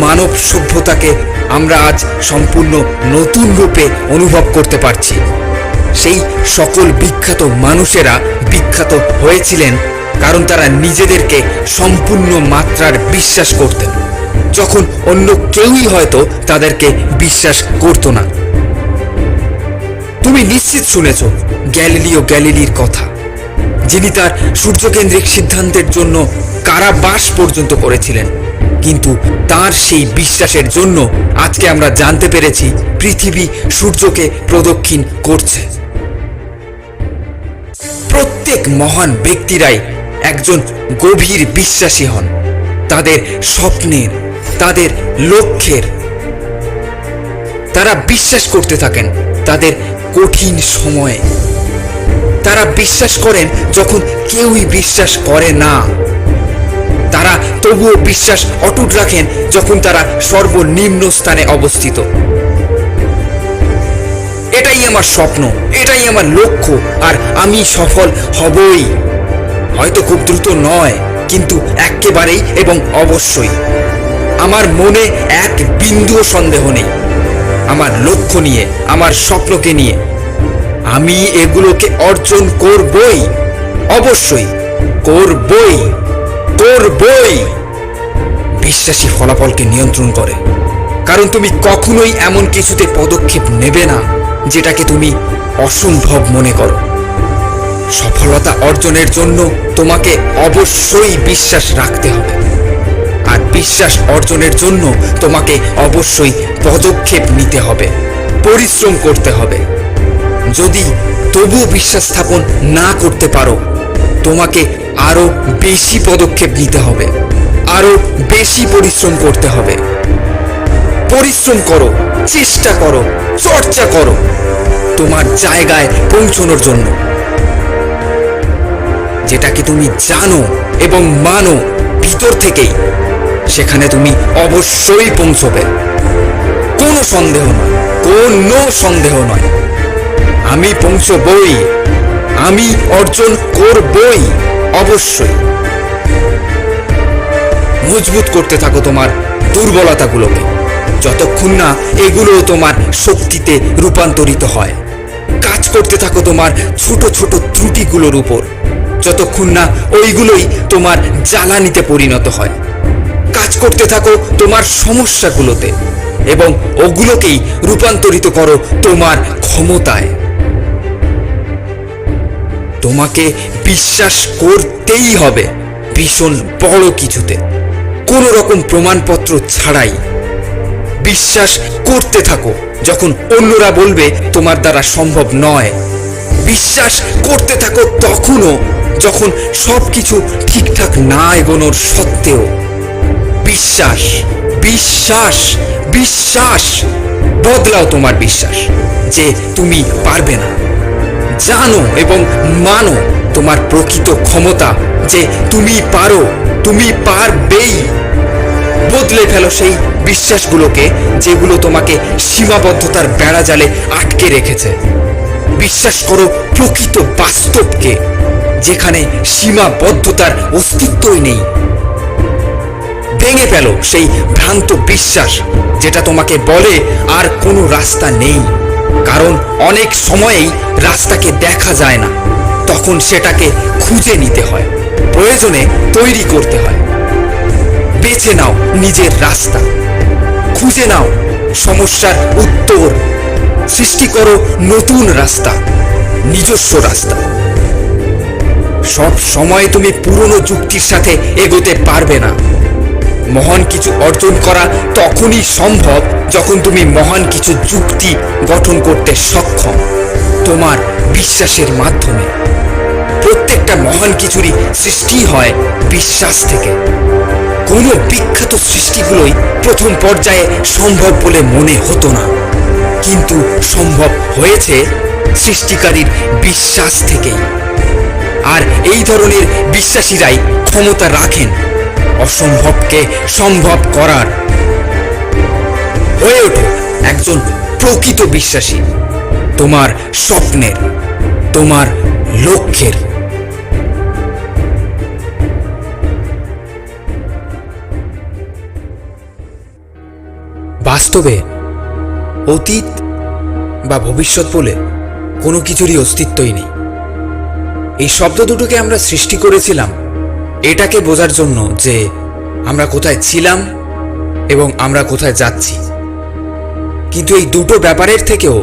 মানব সভ্যতাকে আমরা আজ সম্পূর্ণ নতুন রূপে অনুভব করতে পারছি, সেই সকল বিখ্যাত মানুষেরা বিখ্যাত হয়েছিলেন কারণ তারা নিজেদেরকে সম্পূর্ণ মাত্রার বিশ্বাস করতেন, যখন অন্য কেউই হয়তো তাদেরকে বিশ্বাস করত না। তুমি নিশ্চিত শুনেছ গ্যালিলিও গ্যালিলির কথা, যিনি তার সূর্যকেন্দ্রিক সিদ্ধান্তের জন্য কারাবাস পর্যন্ত করেছিলেন, কিন্তু তার সেই বিশ্বাসের জন্য আজকে আমরা জানতে পেরেছি পৃথিবী সূর্যকে প্রদক্ষিণ করছে। প্রত্যেক মহান ব্যক্তিরাই একজন গভীর বিশ্বাসী হন তাদের স্বপ্নের, তাদের লক্ষ্যের। তারা বিশ্বাস করতে থাকেন তাদের কঠিন সময়ে। তারা বিশ্বাস করেন যখন কেউই বিশ্বাস করে না। তারা তবুও বিশ্বাস অটুট রাখেন যখন তারা সর্বনিম্ন স্থানে অবস্থিত। এটাই আমার স্বপ্ন, এটাই আমার লক্ষ্য, আর আমি সফল হবই। হয়তো খুব দ্রুত নয়, কিন্তু একেবারেই এবং অবশ্যই। আমার মনে এক বিন্দুও সন্দেহ নেই আমার লক্ষ্য নিয়ে, আমার স্বপ্নকে নিয়ে। আমি এগুলোকে অর্জন করবই, অবশ্যই করবই, করবই। বিশ্বাসী ফলাফলকে নিয়ন্ত্রণ করে, কারণ তুমি কখনোই এমন কিছুতে পদক্ষেপ নেবে না যেটাকে তুমি অসম্ভব মনে করো। সফলতা অর্জনের জন্য তোমাকে অবশ্যই বিশ্বাস রাখতে হবে, আর বিশ্বাস অর্জনের জন্য তোমাকে অবশ্যই পদক্ষেপ নিতে হবে, পরিশ্রম করতে হবে। যদি তবুও বিশ্বাস স্থাপন না করতে পারো, তোমাকে আরো বেশি পদক্ষেপ নিতে হবে, আরো বেশি পরিশ্রম করতে হবে। পরিশ্রম করো, চেষ্টা করো, চর্চা করো তোমার জায়গায় পৌঁছানোর জন্য, যেটাকে তুমি জানো এবং মানো ভিতর থেকেই, সেখানে তুমি অবশ্যই পৌঁছবে। কোনো সন্দেহ নয়, কোনো সন্দেহ নয়। আমি পৌঁছবই, আমি অর্জন করবই, অবশ্যই। মজবুত করতে থাকো তোমার দুর্বলতাগুলোকে, যতক্ষণ না এগুলো তোমার শক্তিতে রূপান্তরিত হয়। কাজ করতে থাকো তোমার ছোট ছোট ত্রুটিগুলোর উপর, যতক্ষণ না ওইগুলোই তোমার জ্বালানিতে পরিণত হয়। কাজ করতে থাকো তোমার সমস্যাগুলোতে এবং ওগুলোকেই রূপান্তরিত করো তোমার ক্ষমতায়। তোমাকে বিশ্বাস করতেই হবে ভীষণ বড় কিছুতে, কোনো রকম প্রমাণপত্র ছাড়াই। বিশ্বাস করতে থাকো যখন অন্যরা বলবে তোমার দ্বারা সম্ভব নয়। বিশ্বাস করতে থাকো তখনও যখন সবকিছু ঠিকঠাক না এগোনোর সত্ত্বেও। বিশ্বাস, বিশ্বাস, বিশ্বাস। বদলাও তোমার বিশ্বাস যে তুমি পারবে না। জানো এবং মানো তোমার প্রকৃত ক্ষমতা, যে তুমি পারো, তুমি পারবেই। বদলে ফেলো সেই বিশ্বাসগুলোকে যেগুলো তোমাকে সীমাবদ্ধতার বেড়াজালে আটকে রেখেছে। বিশ্বাস করো প্রকৃত বাস্তবকে, যেখানে সীমাবদ্ধতার অস্তিত্বই নেই। ভেঙে ফেলো সেই ভ্রান্ত বিশ্বাস যেটা তোমাকে বলে আর কোনো রাস্তা নেই, কারণ অনেক সময়েই রাস্তাকে দেখা যায় না, তখন সেটাকে খুঁজে নিতে হয়, প্রয়োজনে তৈরি করতে হয়। বেছে নাও নিজের রাস্তা, খুঁজে নাও সমস্যার উত্তর, সৃষ্টি করো নতুন রাস্তা, নিজস্ব রাস্তা। সব সময় তুমি পুরনো যুক্তির সাথে এগোতে পারবে না। মহান কিছু অর্জন করা তখনই সম্ভব যখন তুমি মহান কিছু যুক্তি গঠন করতে সক্ষম। তো তোমার বিশ্বাসের মাধ্যমে। প্রত্যেকটা মহান কিছুরই সৃষ্টি হয় বিশ্বাস থেকে। কোনো বিখ্যাত সৃষ্টিগুলোই প্রথম পর্যায়ে সম্ভব বলে মনে হতো না, কিন্তু সম্ভব হয়েছে সৃষ্টিকারীর বিশ্বাস থেকেই। আর এই ধরনের বিশ্বাসীরাই ক্ষমতা রাখেন অসম্ভবকে সম্ভব করার। হয়ে ওঠো একজন প্রকৃত বিশ্বাসী, তোমার স্বপ্নের, তোমার লক্ষ্যের। বাস্তবে অতীত বা ভবিষ্যৎ বলে কোনো কিছুরই অস্তিত্বই নেই। এই শব্দ দুটোকে আমরা সৃষ্টি করেছিলাম এটাকে বোঝার জন্য যে আমরা কোথায় ছিলাম এবং আমরা কোথায় যাচ্ছি। কিন্তু এই দুটো ব্যাপারের থেকেও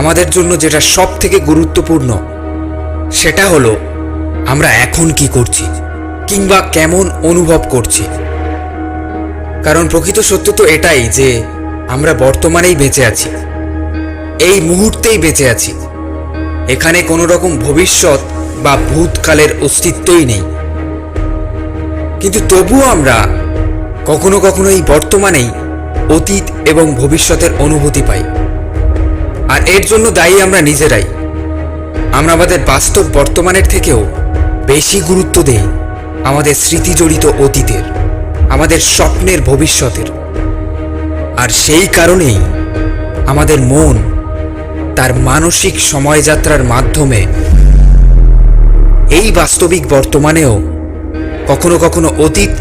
আমাদের জন্য যেটা সব থেকে গুরুত্বপূর্ণ সেটা হলো আমরা এখন কি করছি কিংবা কেমন অনুভব করছি। কারণ প্রকৃত সত্য তো এটাই যে আমরা বর্তমানেই বেঁচে আছি, এই মুহূর্তেই বেঁচে আছি। এখানে কোনো রকম ভবিষ্যৎ বা ভূতকালের অস্তিত্বই নেই। কিন্তু তবুও আমরা কখনো কখনো এই বর্তমানেই অতীত এবং ভবিষ্যতের অনুভূতি পাই। আর এর জন্য দায়ী আমরা নিজেরাই। আমরা আমাদের বাস্তব বর্তমানের থেকেও বেশি গুরুত্ব দেই আমাদের স্মৃতিজড়িত অতীতের, আমাদের স্বপ্নের ভবিষ্যতের। আর সেই কারণেই আমাদের মন তার মানসিক সময়যাত্রার মাধ্যমে এই বাস্তবিক বর্তমানেও কখনো কখনো অতীত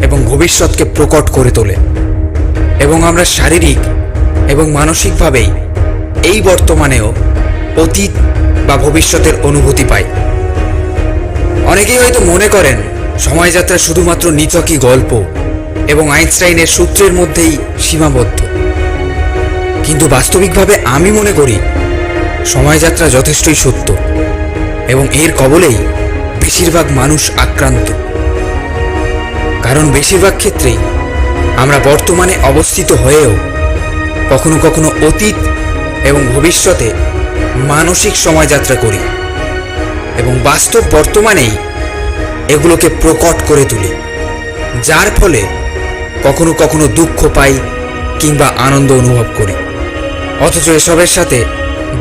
এবং ভবিষ্যৎকে প্রকট করে তোলে। এবং আমরা শারীরিক এবং মানসিকভাবেই এই বর্তমানেও অতীত বা ভবিষ্যতের অনুভূতি পাই। অনেকেই হয়তো মনে করেন সময়যাত্রা শুধুমাত্র নিছকই গল্প এবং আইনস্টাইনের সূত্রের মধ্যেই সীমাবদ্ধ। কিন্তু বাস্তবিকভাবে আমি মনে করি সময়যাত্রা যথেষ্টই সত্য এবং এর কবলেই বেশিরভাগ মানুষ আক্রান্ত। কারণ বেশিরভাগ ক্ষেত্রেই আমরা বর্তমানে অবস্থিত হয়েও কখনো কখনো অতীত এবং ভবিষ্যতে মানসিক সময়যাত্রা করি এবং বাস্তব বর্তমানেই এগুলোকে প্রকট করে তুলি, যার ফলে কখনো কখনো দুঃখ পাই কিংবা আনন্দ অনুভব করি, অথচ এসবের সাথে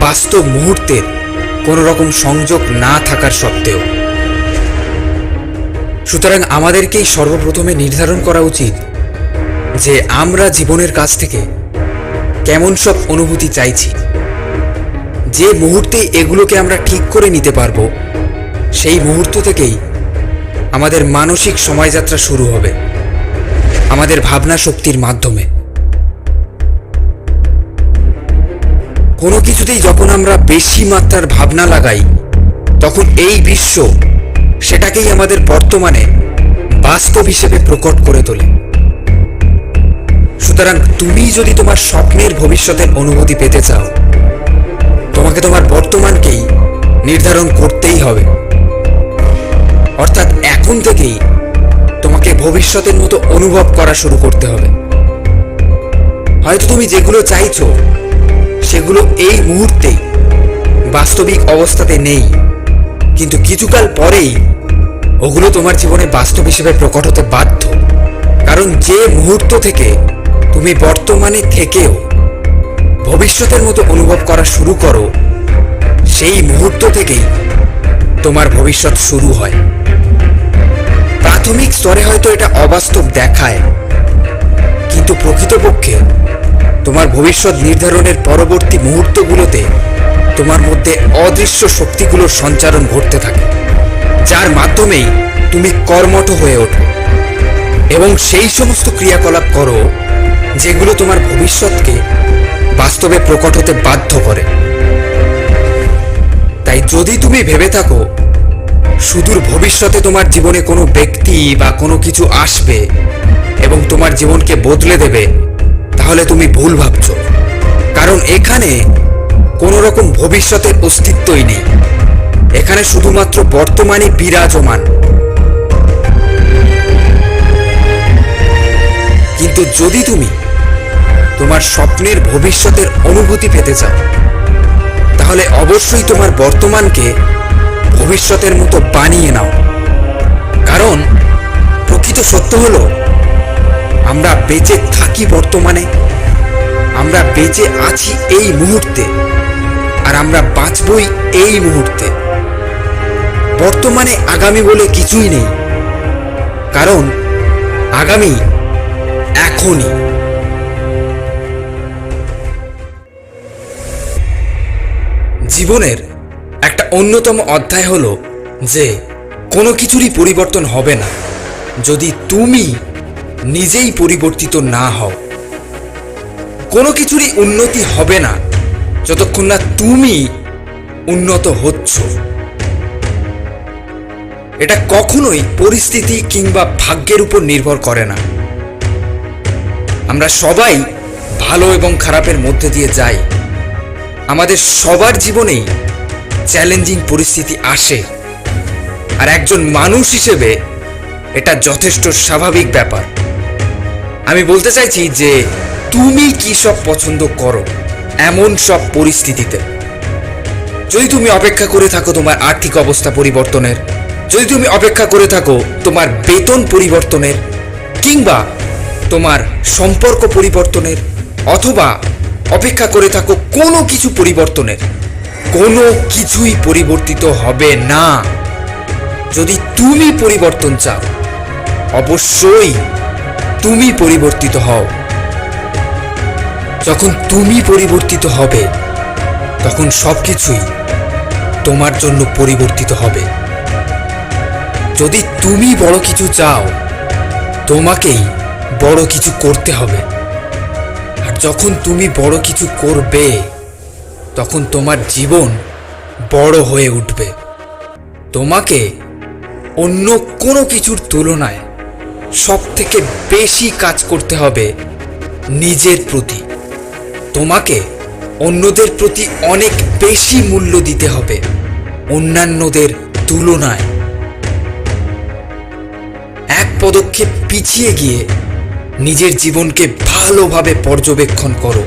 বাস্তব মুহূর্তের কোনো রকম সংযোগ না থাকার সত্ত্বেও। সুতরাং আমাদেরকেই সর্বপ্রথমে নির্ধারণ করা উচিত যে আমরা জীবনের কাছ থেকে কেমন সব অনুভূতি চাইছি। যে মুহূর্তে এগুলোকে আমরা ঠিক করে নিতে পারবো সেই মুহূর্ত থেকেই আমাদের মানসিক সময়যাত্রা শুরু হবে, আমাদের ভাবনা শক্তির মাধ্যমে। কোনো কিছুতেই যখন আমরা বেশি মাত্রার ভাবনা লাগাই তখন এই বিশ্ব সেটাকেই আমাদের বর্তমানে বাস্তব হিসেবে প্রকট করে তোলে। সুতরাং তুমি যদি তোমার স্বপ্নের ভবিষ্যতের অনুভূতি পেতে চাও, তোমাকে তোমার বর্তমানকেই নির্ধারণ করতেই হবে। অর্থাৎ এখন থেকেই তোমাকে ভবিষ্যতের মতো অনুভব করা শুরু করতে হবে। হয়তো তুমি যেগুলো চাইছো সেগুলো এই মুহূর্তেই বাস্তবিক অবস্থাতে নেই, কিন্তু কিছুকাল পরেই ওগুলো তোমার জীবনে বাস্তব হিসেবে প্রকট হতে বাধ্য। কারণ যে মুহূর্ত থেকে তুমি বর্তমানে থেকেও ভবিষ্যতের মতো অনুভব করা শুরু করো, সেই মুহূর্ত থেকেই তোমার ভবিষ্যৎ শুরু হয়। প্রাথমিক স্তরে হয়তো এটা অবাস্তব দেখায়, কিন্তু প্রকৃতপক্ষে তোমার ভবিষ্যৎ নির্ধারণের পরবর্তী মুহূর্তগুলোতে তোমার মধ্যে অদৃশ্য শক্তিগুলোর সঞ্চারণ ঘটতে থাকে, যার মাধ্যমেই তুমি কর্মঠ হয়ে ওঠো এবং সেই সমস্ত ক্রিয়াকলাপ করো যেগুলো তোমার ভবিষ্যৎকে বাস্তবে প্রকট হতে বাধ্য করে। তাই যদি তুমি ভেবে থাকো সুদূর ভবিষ্যতে তোমার জীবনে কোনো ব্যক্তি বা কোনো কিছু আসবে এবং তোমার জীবনকে বদলে দেবে, তাহলে তুমি ভুল ভাবছো। কারণ এখানে কোনো রকম ভবিষ্যতের অস্তিত্বই নেই, এখানে শুধুমাত্র বর্তমানে বিরাজমান। কিন্তু যদি তুমি তোমার স্বপ্নের ভবিষ্যতের অনুভূতি পেতে চাও, তাহলে অবশ্যই তোমার বর্তমানকে ভবিষ্যতের মতো বানিয়ে নাও। কারণ প্রকৃত সত্য হলো, আমরা বেঁচে থাকি বর্তমানে, আমরা বেঁচে আছি এই মুহূর্তে, আর আমরা বাঁচবই এই মুহূর্তে। বর্তমানে আগামী বলে কিছুই নেই, কারণ আগামী এখনই। জীবনের একটা অন্যতম অধ্যায় হলো যে কোনো কিছুরই পরিবর্তন হবে না যদি তুমি নিজেই পরিবর্তিত না হও। কোনো কিছুরই উন্নতি হবে না যতক্ষণ না তুমি উন্নত হচ্ছ। এটা কখনোই পরিস্থিতি কিংবা ভাগ্যের উপর নির্ভর করে না। আমরা সবাই ভালো এবং খারাপের মধ্যে দিয়ে যাই। আমাদের সবার জীবনেই চ্যালেঞ্জিং পরিস্থিতি আসে, আর একজন মানুষ হিসেবে এটা যথেষ্ট স্বাভাবিক ব্যাপার। আমি বলতে চাইছি যে তুমি কি সব পছন্দ করো এমন সব পরিস্থিতিতে। যদি তুমি অপেক্ষা করে থাকো তোমার আর্থিক অবস্থা পরিবর্তনের, যদি তুমি অপেক্ষা করে থাকো তোমার বেতন পরিবর্তনের, কিংবা তোমার সম্পর্ক পরিবর্তনের, অথবা অপেক্ষা করে থাকো কোনো কিছু পরিবর্তনের, কোনো কিছুই পরিবর্তিত হবে না। যদি তুমি পরিবর্তন চাও, অবশ্যই তুমি পরিবর্তিত হও। যখন তুমি পরিবর্তিত হবে, তখন সবকিছুই তোমার জন্য পরিবর্তিত হবে। যদি তুমি বড় কিছু চাও, তোমাকেই বড় কিছু করতে হবে। আর যখন তুমি বড় কিছু করবে, তখন তোমার জীবন বড় হয়ে উঠবে। তোমাকে অন্য কোনো কিছুর তুলনায় সবথেকে বেশি কাজ করতে হবে নিজের প্রতি। তোমাকে অন্যদের প্রতি অনেক বেশি মূল্য দিতে হবে অন্যান্যদের তুলনায়। এক পদক্ষেপ পিছিয়ে গিয়ে নিজের জীবনকে ভালোভাবে পর্যবেক্ষণ করো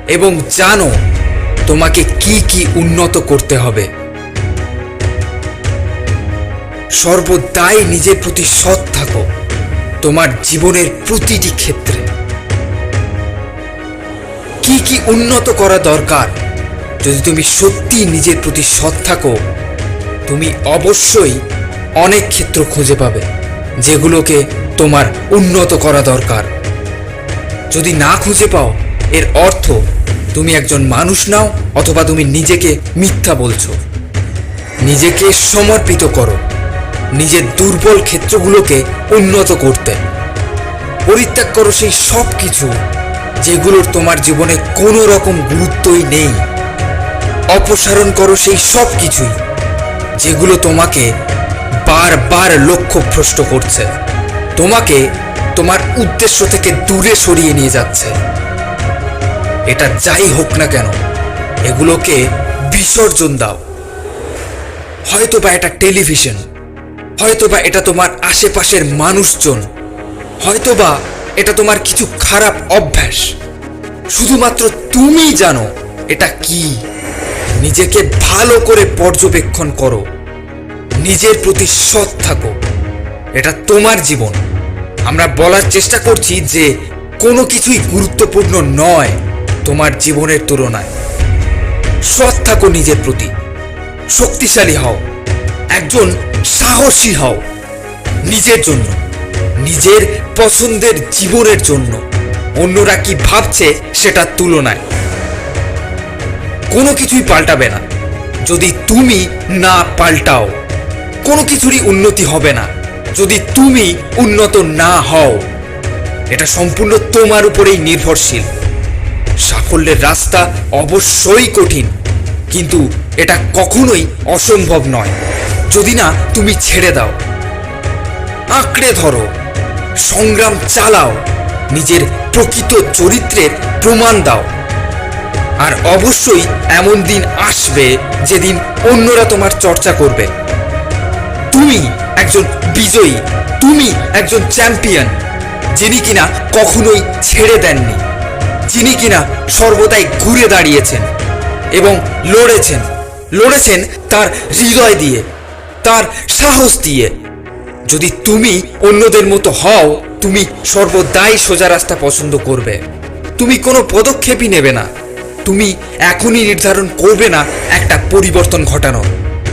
এবং জানো তোমাকে কি কি উন্নত করতে হবে। সর্বদাই নিজের প্রতি সৎ থাকো তোমার জীবনের প্রতিটি ক্ষেত্রে। কি কি উন্নত করা দরকার, যদি তুমি সত্যি নিজের প্রতি সৎ থাকো, তুমি অবশ্যই অনেক ক্ষেত্র খুঁজে পাবে যেগুলোকে তোমার উন্নত করা দরকার। যদি না খুঁজে পাও, এর অর্থ তুমি একজন মানুষ নাও, অথবা তুমি নিজেকে মিথ্যা বলছো। নিজেকে সমর্পিত করো নিজের দুর্বল ক্ষেত্রগুলোকে উন্নত করতে। পরিত্যাগ করো সেই সব কিছু যেগুলোর তোমার জীবনে কোনো রকম গুরুত্বই নেই। অপসারণ করো সেই সব কিছুই যেগুলো তোমাকে বারবার লক্ষ্যভ্রষ্ট করছে, তোমাকে তোমার উদ্দেশ্য থেকে দূরে সরিয়ে নিয়ে যাচ্ছে। এটা যাই হোক না কেন, এগুলোকে বিসর্জন দাও। হয়তোবা এটা টেলিভিশন, হয়তোবা এটা তোমার আশেপাশের মানুষজন, হয়তোবা এটা তোমার কিছু খারাপ অভ্যাস। শুধুমাত্র তুমি জানো এটা কি। নিজেকে ভালো করে পর্যবেক্ষণ করো, নিজের প্রতি সৎ থাকো। এটা তোমার জীবন। আমরা বলার চেষ্টা করছি যে কোনো কিছুই গুরুত্বপূর্ণ নয় তোমার জীবনের তুলনায়। সৎ থাকো নিজের প্রতি, শক্তিশালী হও, একজন সাহসী হও নিজের জন্য, নিজের পছন্দের জীবনের জন্য। অন্যরা কি ভাবছে সেটার তুলনায় কোনো কিছুই পাল্টাবে না যদি তুমি না পাল্টাও। কোনো কিছুরই উন্নতি হবে না যদি তুমি উন্নত না হও। এটা সম্পূর্ণ তোমার উপরেই নির্ভরশীল। সাফল্যের রাস্তা অবশ্যই কঠিন, কিন্তু এটা কখনোই অসম্ভব নয় যদি না তুমি ছেড়ে দাও। আঁকড়ে ধরো, সংগ্রাম চালাও, নিজের প্রকৃত চরিত্রের প্রমাণ দাও। আর অবশ্যই এমন দিন আসবে যেদিন অন্যরা তোমার চর্চা করবে। তুমি একজন বিজয়ী, তুমি একজন চ্যাম্পিয়ন, যিনি কিনা কখনোই ছেড়ে দেননি, যিনি কিনা সর্বদাই ঘুরে দাঁড়িয়েছেন, এবং লড়েছেন তার হৃদয় দিয়ে, তার সাহস দিয়ে। যদি তুমি অন্যদের মতো হও, তুমি সর্বদাই সোজা রাস্তা পছন্দ করবে। তুমি কোনো পদক্ষেপই নেবে না। তুমি এখনই নির্ধারণ করবে না একটা পরিবর্তন ঘটানো।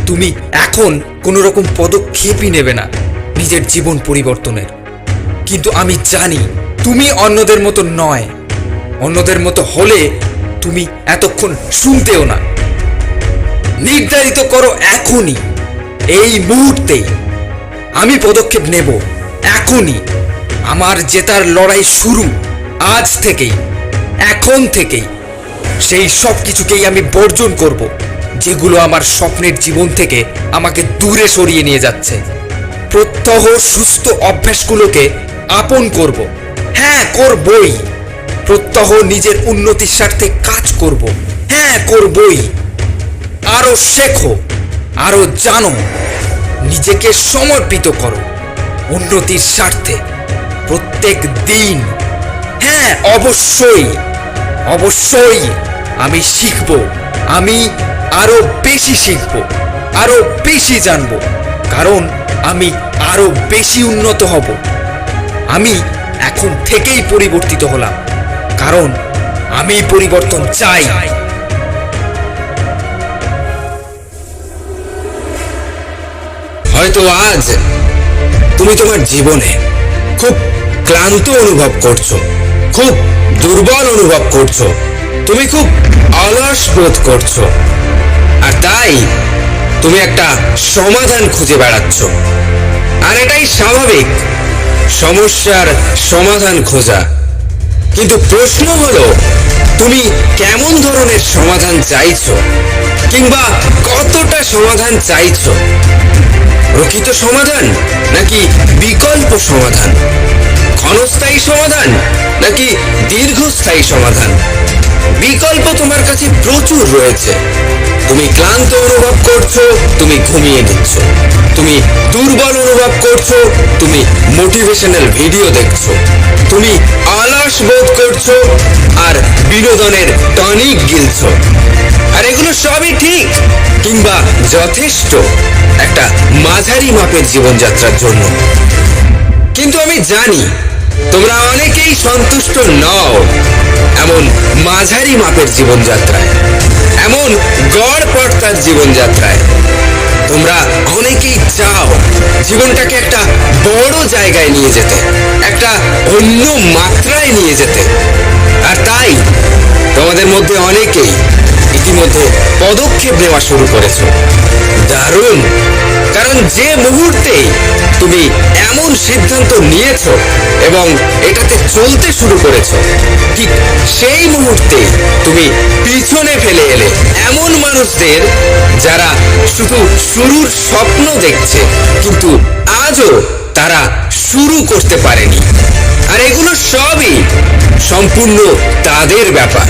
তুমি এখন কোনো রকম পদক্ষেপই নেবে না নিজের জীবন পরিবর্তনের। কিন্তু আমি জানি তুমি অন্যদের মতো নয়। অন্যদের মতো হলে তুমি এতক্ষণ শুনতেও না। নির্ধারিত করো এখনই, এই মুহূর্তেই। আমি পদক্ষেপ নেব এখনই। আমার জেতার লড়াই শুরু আজ থেকেই, এখন থেকেই। সেই সব কিছুকেই আমি বর্জন করব যেগুলো আমার স্বপ্নের জীবন থেকে আমাকে দূরে সরিয়ে নিয়ে যাচ্ছে। প্রত্যহ সুস্থ অভ্যাসগুলোকে আপন করব। হ্যাঁ, করবই। প্রত্যহ নিজের উন্নতির স্বার্থে কাজ করব। হ্যাঁ, করবই। আরো শেখো, আরো জানো, নিজেকে সমর্পিত করো উন্নতির স্বার্থে প্রত্যেক দিন। হ্যাঁ, অবশ্যই আমি শিখব। আমি আরো বেশি শিখব, আরো বেশি জানব, কারণ আমি আরো বেশি উন্নত হব। আমি এখন থেকেই পরিবর্তিত হলাম, কারণ আমি পরিবর্তন চাই। হয়তো আজ তুমি তোমার জীবনে খুব ক্লান্ত অনুভব করছো, খুব দুর্বল অনুভব করছো, তুমি খুব অলস বোধ করছো, আর তাই তুমি একটা সমাধান খুঁজে বেড়াচ্ছ। আর এটাই স্বাভাবিক, সমস্যার সমাধান খোঁজা। কিন্তু প্রশ্ন হলো, তুমি কেমন ধরনের সমাধান চাইছো, কিংবা কতটা সমাধান চাইছো? প্রকৃত সমাধান নাকি বিকল্প সমাধান? ক্ষণস্থায়ী সমাধান নাকি দীর্ঘস্থায়ী সমাধান? বিকল্প তোমার কাছে প্রচুর রয়েছে। তুমি ক্লান্ত অনুভব করছো, তুমি ঘুমিয়ে নিচ্ছ। তুমি দুর্বল অনুভব করছো, তুমি মোটিভেশনাল ভিডিও দেখছো। তুমি অলস বোধ করছো আর বিনোদনের টনিক গিলছো। আর এগুলো সবই ঠিক, কিংবা যথেষ্ট একটা মাঝারি মাপের জীবনযাত্রার জন্য। কিন্তু আমি জানি তোমরা অনেকেই সন্তুষ্ট নও এমন মাঝারি মাপের জীবনযাত্রায়, এমন গড় পড়তার জীবনযাত্রায়। তোমরা অনেকেই চাও জীবনটাকে একটা বড় জায়গায় নিয়ে যেতে, একটা অন্য মাত্রায় নিয়ে যেতে। আর তাই তোমাদের মধ্যে অনেকেই ইতিমধ্যে পদক্ষেপ নেওয়া শুরু করেছো। দারুণ, কারণ যে মুহূর্তে তুমি এমন সিদ্ধান্ত নিয়েছো এবং এটাতে চলতে শুরু করেছো, ঠিক সেই মুহূর্তে তুমি পিছনে ফেলে এলে এমন মানুষদের যারা শুধু শুরুর স্বপ্ন দেখছে, কিন্তু আজও তারা শুরু করতে পারেনি। আর এগুলো সবই সম্পূর্ণ তাদের ব্যাপার।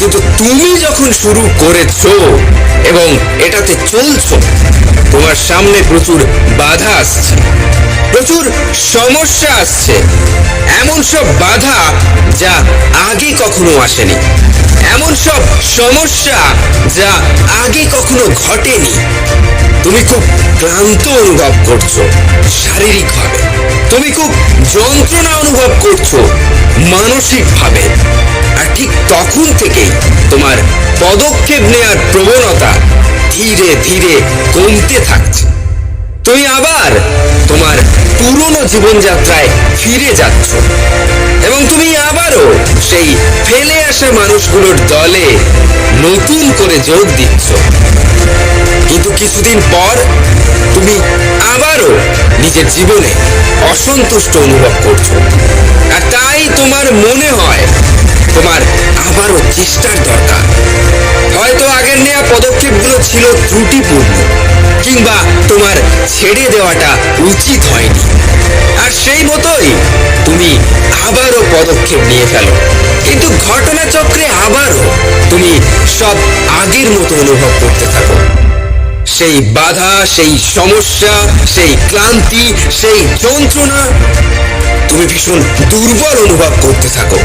কিন্তু তুমি যখন শুরু করেছো এবং এটাতে চলছো, তোমার সামনে প্রচুর বাধা আসছে, প্রচুর সমস্যা আসছে। এমন সব বাধা যা আগে কখনো আসেনি, এমন সব সমস্যা যা আগে কখনো ঘটেনি। তুমি খুব ক্লান্ত অনুভব করছো শারীরিকভাবে, তুমি খুব যন্ত্রণা অনুভব করছো মানসিকভাবে। আর ঠিক তখন থেকেই তোমার পদক্ষেপ নেওয়ার প্রবণতা ধীরে ধীরে কমতে থাকছে। তুমি আবার তোমার পুরনো জীবনযাত্রায় ফিরে যাচ্ছ এবং তুমি আবারও সেই ফেলে আসা মানুষগুলোর দলে নতুন করে যোগ দিচ্ছ। কিন্তু কিছুদিন পর তুমি আবারও নিজের জীবনে অসন্তুষ্ট অনুভব করছো। আর তাই তোমার মনে হয় তোমার আবারও চেষ্টার দরকার। হয়তো আগের নেওয়া পদক্ষেপগুলো ছিল ত্রুটিপূর্ণ, কিংবা তোমার ছেড়ে দেওয়াটা উচিত হয়নি। আর সেই মতোই তুমি আবারও পদক্ষেপ নিয়ে ফেলো, কিন্তু ঘটনাচক্রে আবারও তুমি সব আগের মতো অনুভব করতে থাকো। সেই বাধা, সেই সমস্যা, সেই ক্লান্তি, সেই যন্ত্রণা, তুমি ভীষণ দুর্বল অনুভব করতে থাকো।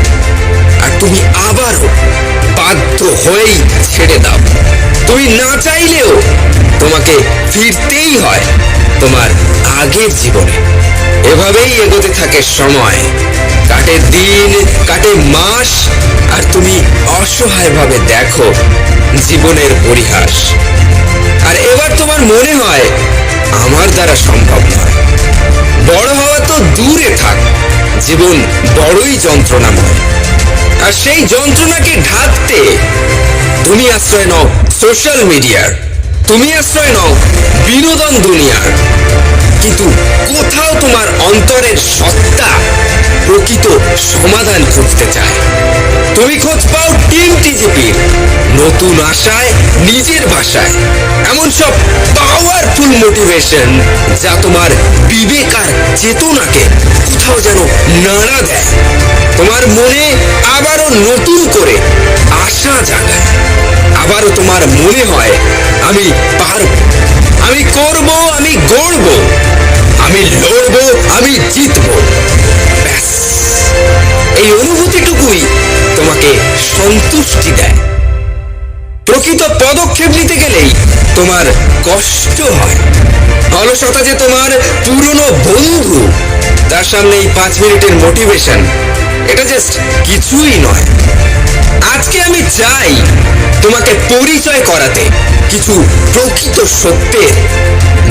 আর তুমি আবারও বাধ্য হয়েই ছেড়ে দাও। তুমি না চাইলেও তোমাকে ফিরতেই হয় তোমার আগের জীবনে। এভাবেই এগোতে থাকে সময়, কাটে দিন, কাটে মাস, আর তুমি অসহায়ভাবে দেখো জীবনের পরিহাস। আর এবার তোমার মনে হয় আমার দ্বারা সম্ভব নয়। বড় হওয়া তো দূরে থাক, জীবন বড়ই যন্ত্রণাময়। আর সেই যন্ত্রণাকে ঢাকতে তুমি আশ্রয় নাও সোশ্যাল মিডিয়ার, তুমি আশ্রয় নাও বিনোদন দুনিয়ার। কিন্তু কোথাও তোমার অন্তরের সত্তা প্রকৃত সমাধান খুঁজতে চায়। তুমি খোঁজ পাও টিম টিজিপির নতুন আশায়, নিজের ভাষায়, এমন সব পাওয়ারফুল মোটিভেশন যা তোমার বিবেক আর চেতনাকে কোথাও যেন নাড়া দেয়, তোমার মনে আবারও নতুন করে আশা জাগায়। আবারও তোমার মনে হয় আমি পারব, আমি করব, আমি গড়ব, আমি লড়ব, আমি জিতব। ব্যাস, এই অনুভূতিটুকুই তোমাকে সন্তুষ্টি দেয়। প্রকৃত পদক্ষেপ নিতে গেলেই তোমার কষ্ট হয়। অলসতা যে তোমার পুরনো বন্ধু, তার সামনে এই 5 মিনিটের মোটিভেশন এটা জাস্ট কিছুই নয়। আজকে আমি চাই তোমাকে পরিচয় করাতে কিছু প্রকৃত সত্যের,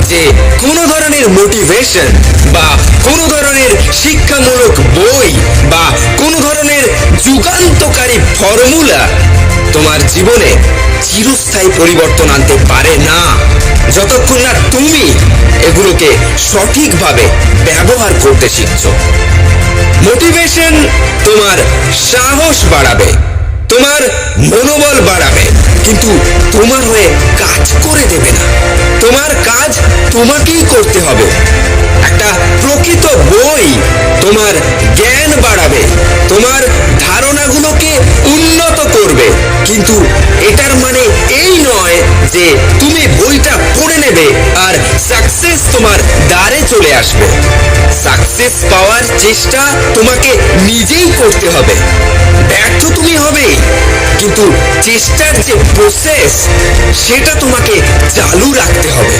যে কোনো ধরনের মোটিভেশন বা কোনো ধরনের শিক্ষামূলক বই বা কোনো ধরনের যুগান্তকারী ফর্মুলা তোমার জীবনে চিরস্থায়ী পরিবর্তন আনতে পারে না, যতক্ষণ না তুমি এগুলোকে সঠিকভাবে ব্যবহার করতে শিখছো। মোটিভেশন তোমার সাহস বাড়াবে, তোমার মনোবল বাড়াবে, কিন্তু তোমার হয়ে কাজ করে দেবে না। তোমার কাজ তোমাকেই করতে হবে। একটা প্রকৃত বই তোমার জ্ঞান বাড়াবে, তোমার ধারণাগুলোকে উন্নত করবে, কিন্তু এটার মানে এই নয় যে তুমি বইটা পড়ে নেবে আর সাকসেস তোমার দ্বারে চলে আসবে। সাকসেস পাওয়ার চেষ্টা তোমাকে নিজেই করতে হবে। ব্যর্থ তুমি হবেই, কিন্তু চেষ্টার যে প্রসেস সেটা তোমাকে চালু রাখতে হবে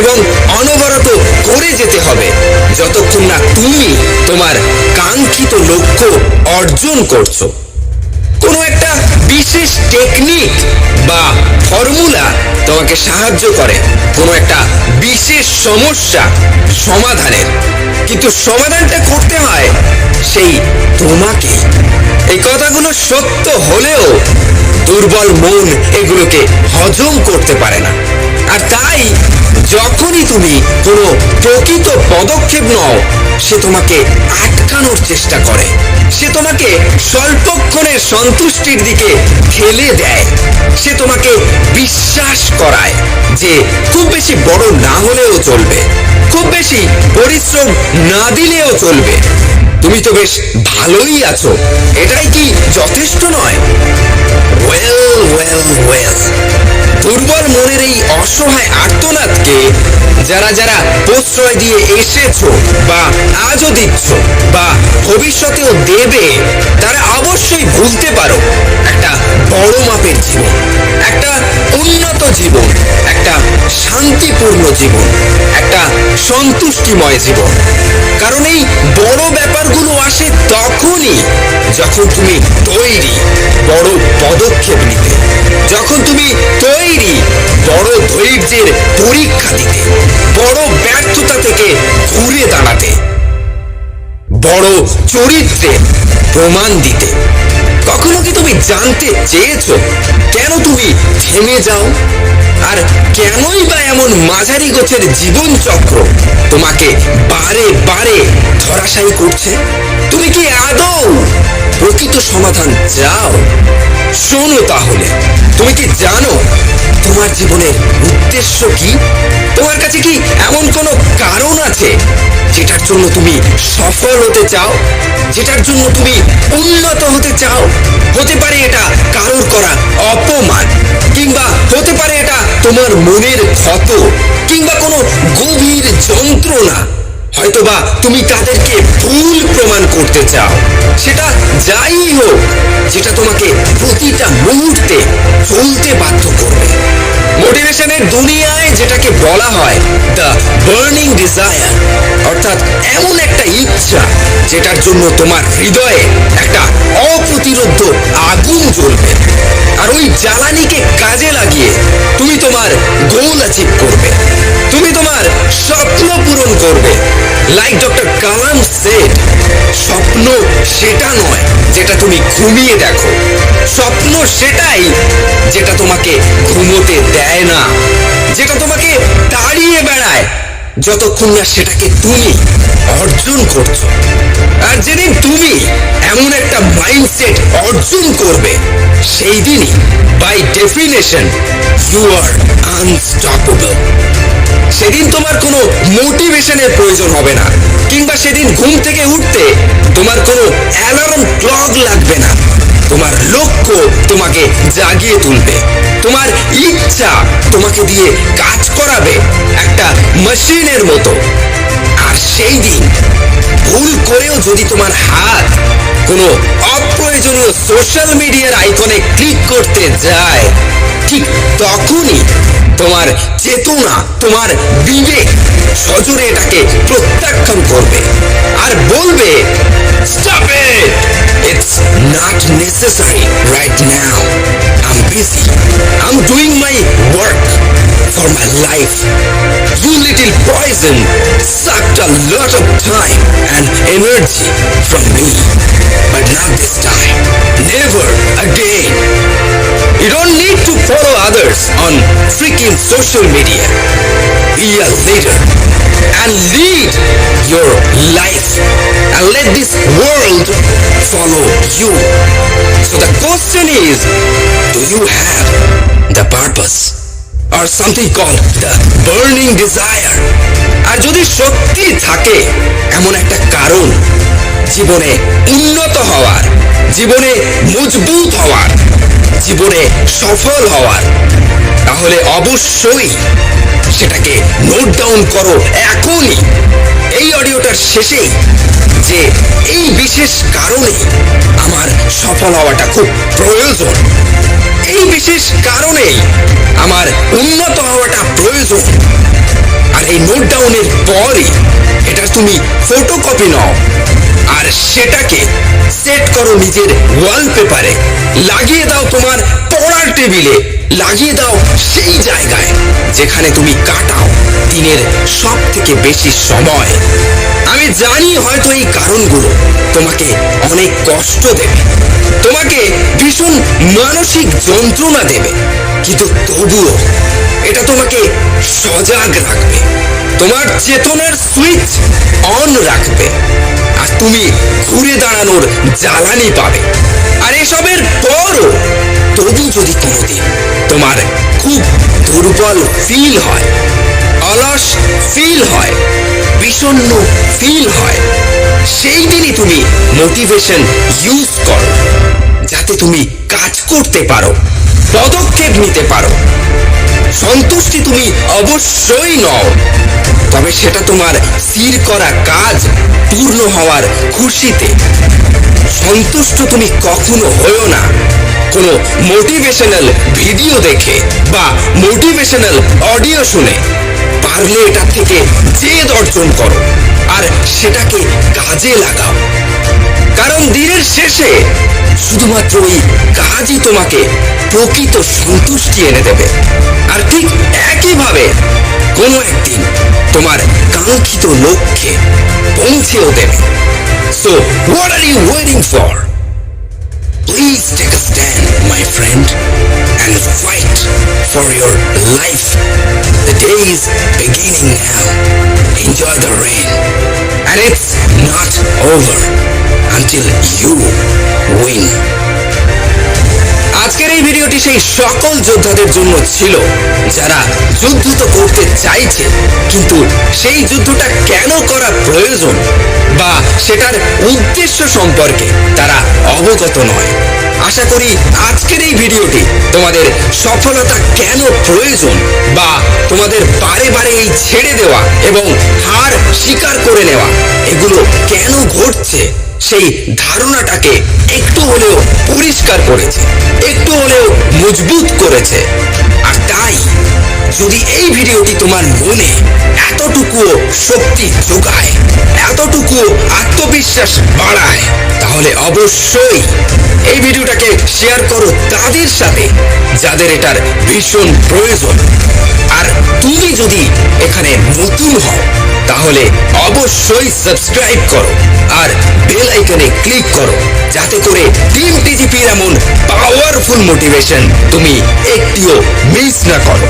এবং অনবরত করে যেতে হবে, যতক্ষণ না তুমি তোমার কাঙ্ক্ষিত লক্ষ্য অর্জন করছো। কোনো একটা বিশেষ টেকনিক বা ফর্মুলা তোমাকে সাহায্য করে কোনো একটা বিশেষ সমস্যা সমাধানের, কিন্তু সমাধানটা করতে হয় সেই তোমাকে। এই কথাগুলো সত্য হলেও দুর্বল মন এগুলোকে হজম করতে পারে না। আর তাই যখনই তুমি কোনো প্রকৃত পদক্ষেপ নাও, সে তোমাকে আটকানোর চেষ্টা করে, সে তোমাকে স্বল্পক্ষণের সন্তুষ্টির দিকে ঠেলে দেয়, সে তোমাকে বিশ্বাস করায় যে খুব বেশি বড় না হলেও চলবে, খুব বেশি পরিশ্রম না দিলেও চলবে, তুমি তো বেশ ভালোই আছো, এটাই কি যথেষ্ট নয়? ওয়েল ওয়েল ওয়েল, দুর্বল মনের এই অসহায় আর্তনাদকে যারা যারা প্রশ্রয় দিয়ে এসেছো বা আজও দিচ্ছ বা ভবিষ্যতেও দেবে, তারা অবশ্যই ভুলতে পারো একটা বড় মাপের জীবন, একটা উন্নত জীবন, একটা শান্তিপূর্ণ জীবন, একটা সন্তুষ্টিময় জীবন। কারণ এই বড় ব্যাপারগুলো আসে তখনই যখন তুমি তৈরি বড় পদক্ষেপ নিতে, যখন তুমি তৈরি বড় ধৈর্যের পরীক্ষা দিতে, বড় ব্যর্থতা থেকে ঘুরে দাঁড়াতে, বড় চরিত্রে প্রমাণ দিতে। কখনো কি তুমি জানতে চেয়েছো কেন তুমি থেমে যাও? আর কেনই বা এমন মাঝারি গোছের জীবন চক্র তোমাকে বারে বারে ধরাশায়ী করছে? তুমি কি আদৌ প্রকৃত সমাধান চাও? শোনো তাহলে, তুমি কি জানো তোমার জীবনের উদ্দেশ্য কি? তোমার কাছে কি এমন কোনো কারণ আছে যেটার জন্য তুমি সফল হতে চাও, যেটার জন্য তুমি উন্নত হতে চাও? হতে পারে এটা কারোর করা অপমান, কিংবা হতে পারে এটা তোমার মনের ক্ষত, কিংবা কোনো গভীর যন্ত্রণা, হয়তোবা তুমি তাদেরকে ভুল প্রমাণ করতে চাও। সেটা যাই হোক, যেটা তোমাকে প্রতিটা মুহূর্তে চলতে বাধ্য করবে। মোটিভেশনের দুনিয়ায় যেটাকে বলা হয় দ্য বার্নিং ডিজায়ার, অর্থাৎ এমন একটা ইচ্ছা যেটার জন্য তোমার হৃদয়ে একটা অপ্রতিরোধ্য আগুন জ্বলবে, আর ওই জ্বালানিকে কাজে লাগিয়ে তুমি তোমার গোল অ্যাচিভ করবে, তুমি তোমার স্বপ্ন পূরণ করবে। লাইক ডক্টর কালাম সেড, স্বপ্ন সেটা নয় যেটা তুমি ঘুমিয়ে দেখো, স্বপ্ন সেটাই যেটা তোমাকে ঘুমোতে দেয় না, যেটা তোমাকে তাড়িয়ে বেড়ায় যতক্ষণ না সেটাকে তুমি অর্জন করছো। আর যেদিন তুমি এমন একটা মাইন্ডসেট অর্জন করবে, সেই দিনই by definition you are unstoppable. সেদিন তোমার কোনো মোটিভেশনের প্রয়োজন হবে না, কিংবা সেদিন ঘুম থেকে উঠতে তোমার কোনো অ্যালার্ম ক্লক লাগবে না। তোমার লক্ষ্য তোমাকে জাগিয়ে তুলবে, তোমার ইচ্ছা তোমাকে দিয়ে কাজ করাবে একটা মেশিনের মতো। আর সেই দিন ভুল করেও যদি তোমার হাত কোনো অপ্রয়োজনীয় সোশ্যাল মিডিয়ার আইকনে ক্লিক করতে যায়, ঠিক তখনই তোমার চেতনা, তোমার বিবেক সজোরে এটাকে প্রত্যাখ্যান করবে আর বলবে, stop it, it's not necessary right now, I am busy, I am doing my work for my life. You little poison sucked a lot of time and energy from me, but not this time, never again. You don't need to follow others on freaking social media. Be a leader and lead your life and let this world follow you. So the question is, do you have the purpose? Or something called the burning desire? আর যদি সত্যি থাকে এমন একটা কারণ জীবনে উন্নত হওয়ার, জীবনে মজবুত হওয়ার, জীবনে সফল হওয়ার, তাহলে অবশ্যই সেটাকে নোট ডাউন করো এখনই, এই অডিওটার শেষেই, যে এই বিশেষ কারণে আমার সফল হওয়াটা খুব প্রয়োজন, এই বিশেষ কারণেই আমার উন্নত হওয়াটা প্রয়োজন। আর এই নোট ডাউনের পরই এটা তুমি ফটোকপি নাও আর সেটাকে সেট করো নিজের ওয়ালপেপারে, লাগিয়ে দাও তোমার পড়ার টেবিলে, লাগিয়ে দাও সেই জায়গায় যেখানে তুমি কাটাও দিনের সব থেকে বেশি সময়। আমি জানি হয়তো এই কারণগুলো তোমাকে অনেক কষ্ট দেবে, তোমাকে ভীষণ মানসিক যন্ত্রণা দেবে, কিন্তু তবুও এটা তোমাকে সজাগ রাখবে, তোমার চেতনার সুইচ অন রাখবে, আর তুমি ঘুরে দাঁড়ানোর জ্বালানি পাবে। আর এসবের পরও তবু যদি কোনোদিন তোমার খুব দুর্বল ফিল হয়, অলস ফিল হয়, বিষণ্ণ ফিল হয়, সেই দিনই তুমি মোটিভেশন ইউজ করো, যাতে তুমি কাজ করতে পারো, পদক্ষেপ নিতে পারো। সন্তুষ্টি তুমি অবশ্যই নও, তবে সেটা তোমার স্থির করা কাজ পূর্ণ হওয়ার খুশিতে। সন্তুষ্ট তুমি কখনো হয়েও না কোনো মোটিভেশনাল ভিডিও দেখে বা মোটিভেশনাল অডিও শুনে। পারলে এটা থেকে জেদ অর্জন করো আর সেটাকে কাজে লাগাও, কারণ দিনের শেষে শুধুমাত্র ওই কাজই তোমাকে প্রকৃত সন্তুষ্টি এনে দেবে। আর ঠিক একইভাবে কোনো একদিন তোমার কাঙ্ক্ষিত লক্ষ্যে পৌঁছেও দেবে। So what are you waiting for? Please take a stand, my friend, and fight for your life. The day is beginning now. Enjoy the rain. And it's not over until you win. আজকের এই ভিডিওটি সেই সকল যোদ্ধাদের জন্য ছিল যারা যুদ্ধ তো করতে চাইছে, কিন্তু সেই যুদ্ধটা কেন করা প্রয়োজন বা সেটার উদ্দেশ্য সম্পর্কে তারা অবগত নয়। আশা করি আজকের এই ভিডিওটি তোমাদের সফলতা কেন প্রয়োজন বা তোমাদের বারে বারে এই ছেড়ে দেওয়া এবং হার স্বীকার করে নেওয়া এগুলো কেন ঘটছে সেই ধারণাটাকে একটু হলেও পরিষ্কার করেছে, একটু হলেও মজবুত করেছে। আর তাই যদি এই ভিডিওটি তোমার মনে এতটুকুও শক্তি যোগায়, এতটুকুও আত্মবিশ্বাস বাড়ায়, তাহলে অবশ্যই এই ভিডিওটাকে শেয়ার করো তাদের সাথে যাদের এটার ভীষণ প্রয়োজন। আর তুমি যদি এখানে নতুন হও তাহলে অবশ্যই সাবস্ক্রাইব করো আর বেল আইকনে ক্লিক করো, যাতে করে টিম টিজিপির এমন পাওয়ারফুল মোটিভেশন তুমি একটিও মিস না করো।